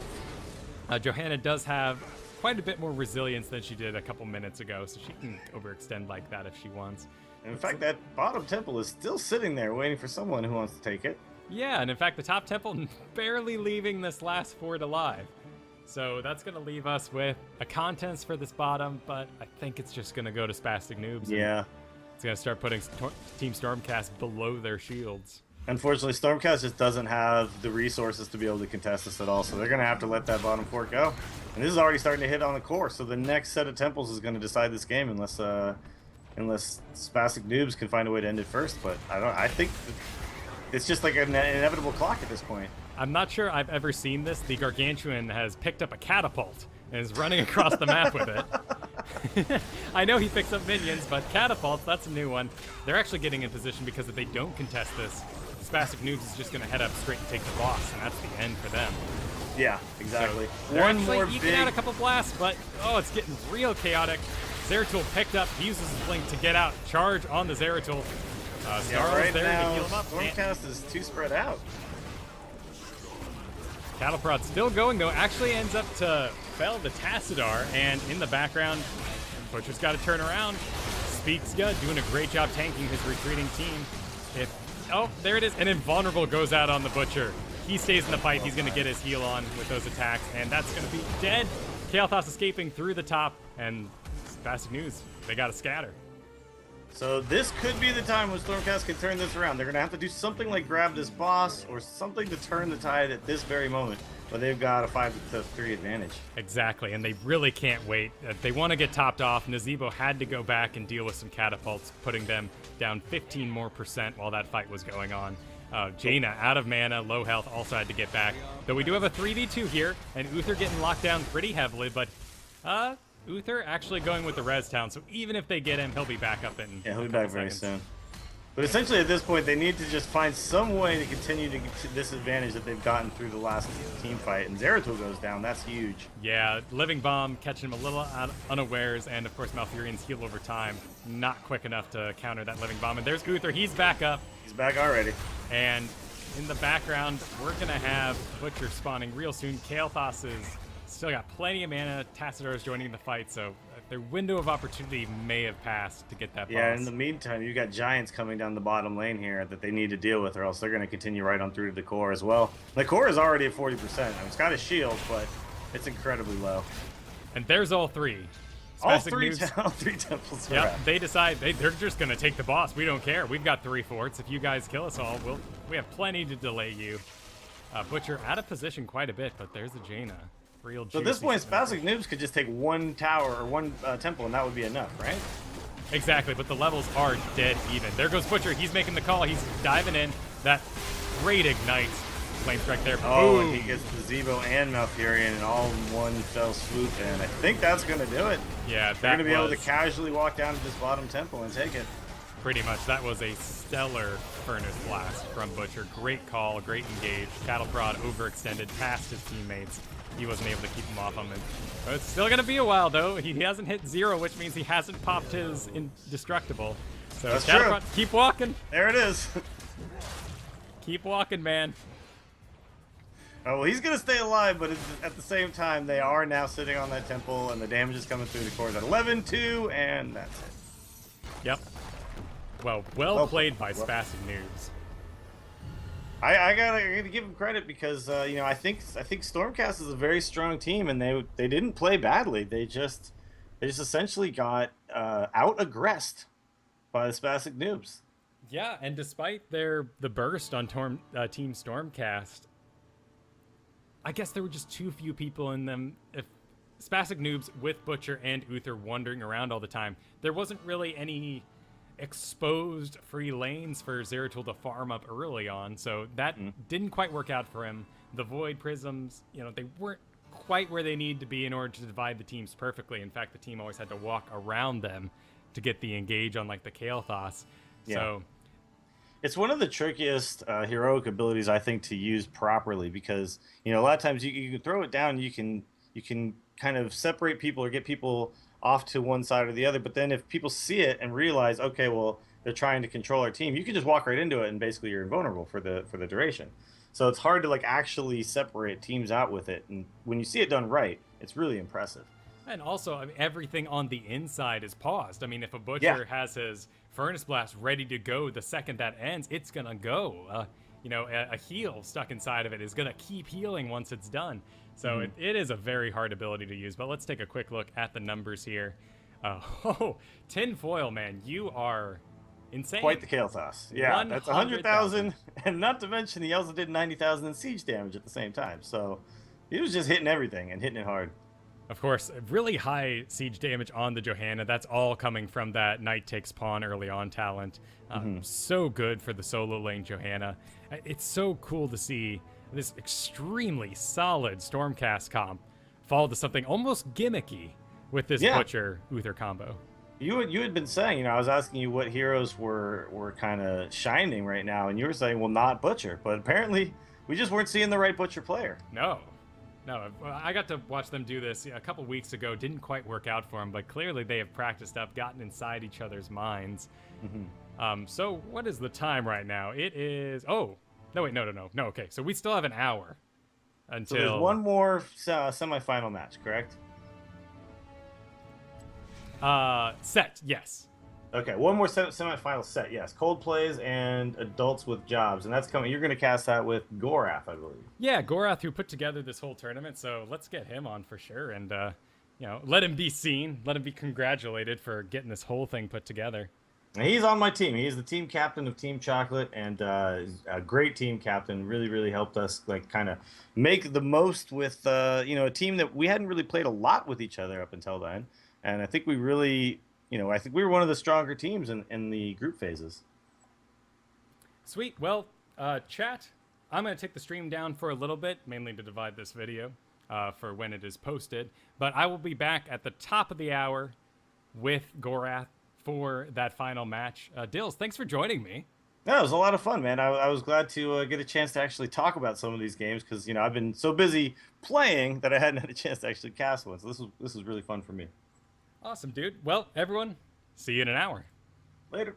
Johanna does have quite a bit more resilience than she did a couple minutes ago, so she can overextend like that if she wants. In fact, that bottom temple is still sitting there waiting for someone who wants to take it. Yeah, and in fact, the top temple barely leaving this last fort alive. So that's going to leave us with a contest for this bottom, but I think it's just going to go to Spastic Noobs. Yeah. It's going to start putting Team Stormcast below their shields. Unfortunately, Stormcast just doesn't have the resources to be able to contest this at all, so they're going to have to let that bottom fort go. And this is already starting to hit on the core, so the next set of temples is going to decide this game unless Spastic Noobs can find a way to end it first. But I think it's just like an inevitable clock at this point. I'm not sure I've ever seen this. The Gargantuan has picked up a catapult and is running across the map with it. I know he picks up minions, but catapults, that's a new one. They're actually getting in position because if they don't contest this, Spastic Noobs is just going to head up straight and take the boss, and that's the end for them. Yeah, exactly. So one more eking out a couple blasts, but it's getting real chaotic. Zeratul picked up, he uses his blink to get out. Charge on the Zeratul. Right there now, to heal him up. Stormcast is too spread out. Cattle Prod still going, though. Actually ends up to fell the Tassadar, and in the background, Butcher's got to turn around. Speaks good, doing a great job tanking his retreating team. There it is, and Invulnerable goes out on the Butcher. He stays in the fight. He's going to get his heal on with those attacks, and that's going to be dead. Kael'thas escaping through the top, and Spastic Noobs, they got to scatter. So this could be the time when Stormcast can turn this around. They're going to have to do something like grab this boss or something to turn the tide at this very moment. But they've got a 5-3 advantage. Exactly, and they really can't wait. They want to get topped off. Nazebo had to go back and deal with some catapults, putting them down 15% more while that fight was going on. Jaina, out of mana, low health, also had to get back. Though we do have a 3v2 here, and Uther getting locked down pretty heavily, but Uther actually going with the res town, so even if they get him, he'll be back up in he'll be back very soon. But essentially at this point, they need to just find some way to continue to get to this advantage that they've gotten through the last team fight. And Zeratul goes down, that's huge. Yeah, Living Bomb catching him a little unawares, and of course Malfurion's heal over time. Not quick enough to counter that Living Bomb. And there's Uther, he's back up. He's back already. And in the background, we're gonna have Butcher spawning real soon. Kael'thas is still got plenty of mana. Tassadar is joining the fight, so their window of opportunity may have passed to get that boss. Yeah, in the meantime, you've got Giants coming down the bottom lane here that they need to deal with, or else they're going to continue right on through to the core as well. The core is already at 40%. It's got a shield, but it's incredibly low. And there's all three. All Spastic three, Noobs. all three temples are Yep, out. they decide they're just gonna take the boss. We don't care. We've got 3 forts. If you guys kill us all, we have plenty to delay you. Butcher out of position quite a bit, but there's a Jaina. Real. So at this point, Spastic Noobs could just take one tower or one temple, and that would be enough, right? Exactly, but the levels are dead even. There goes Butcher. He's making the call. He's diving in. That great ignite. Flame strike there. Oh, Boom. and he gets the Zebo and Malfurion in all in one fell swoop, and I think that's going to do it. Yeah, They're going to be able to casually walk down to this bottom temple and take it. Pretty much. That was a stellar Furnace Blast from Butcher. Great call, great engage. Cattle Prod overextended past his teammates. He wasn't able to keep him off him. But it's still going to be a while, though. He hasn't hit 0, which means he hasn't popped his indestructible. So that's Cattle true. Prod, keep walking. There it is. Keep walking, man. Oh, well, he's going to stay alive, but at the same time, they are now sitting on that temple, and the damage is coming through the cores at 11-2, and that's it. Yep. Well played by Spastic Noobs. I gotta give him credit because you know I think Stormcast is a very strong team, and they didn't play badly. They just essentially got out aggressed by the Spastic Noobs. Yeah, and despite the burst on Team Stormcast, I guess there were just too few people in them. If Spastic Noobs with Butcher and Uther wandering around all the time, there wasn't really any exposed free lanes for Zeratul to farm up early on, so that didn't quite work out for him. The Void Prisms, you know, they weren't quite where they need to be in order to divide the teams perfectly. In fact, the team always had to walk around them to get the engage on like the Kael'thas. Yeah. So it's one of the trickiest heroic abilities I think to use properly because you know a lot of times you can throw it down, you can kind of separate people or get people off to one side or the other, but then if people see it and realize, okay, well, they're trying to control our team, you can just walk right into it and basically you're invulnerable for the duration. So it's hard to like actually separate teams out with it, and when you see it done right, it's really impressive. And also, I mean, everything on the inside is paused. I mean, if a Butcher has his Furnace Blast ready to go the second that ends, it's gonna go. You know, a heal stuck inside of it is gonna keep healing once it's done. So it is a very hard ability to use, but let's take a quick look at the numbers here. Tinfoil, man, you are insane. Quite the Kael'thas. Yeah, that's 100,000, and not to mention he also did 90,000 in siege damage at the same time. So he was just hitting everything and hitting it hard. Of course, really high siege damage on the Johanna. That's all coming from that Knight Takes Pawn early on talent. So good for the solo lane Johanna. It's so cool to see this extremely solid Stormcast comp fall to something almost gimmicky with this Butcher Uther combo. You had been saying, you know, I was asking you what heroes were kind of shining right now, and you were saying, well, not Butcher, but apparently we just weren't seeing the right Butcher player. No, I got to watch them do this a couple weeks ago. Didn't quite work out for them, but clearly they have practiced up, gotten inside each other's minds. So what is the time right now? It is, no, wait, no. Okay, so we still have an hour until... So there's one more semifinal match, correct? Set, yes. Okay, one more semifinal set, yes. Cold plays and adults with jobs, and that's coming. You're going to cast that with Gorath, I believe. Yeah, Gorath, who put together this whole tournament, so let's get him on for sure, and you know, let him be seen, let him be congratulated for getting this whole thing put together. And he's on my team. He's the team captain of Team Chocolate, and a great team captain. Really, really helped us like kind of make the most with you know, a team that we hadn't really played a lot with each other up until then, and I think we really. You know, I think we were one of the stronger teams in the group phases. Sweet. Well, chat, I'm going to take the stream down for a little bit, mainly to divide this video for when it is posted. But I will be back at the top of the hour with Gorath for that final match. Dills, thanks for joining me. Yeah, it was a lot of fun, man. I was glad to get a chance to actually talk about some of these games because, you know, I've been so busy playing that I hadn't had a chance to actually cast one. So this was really fun for me. Awesome, dude. Well, everyone, see you in an hour. Later.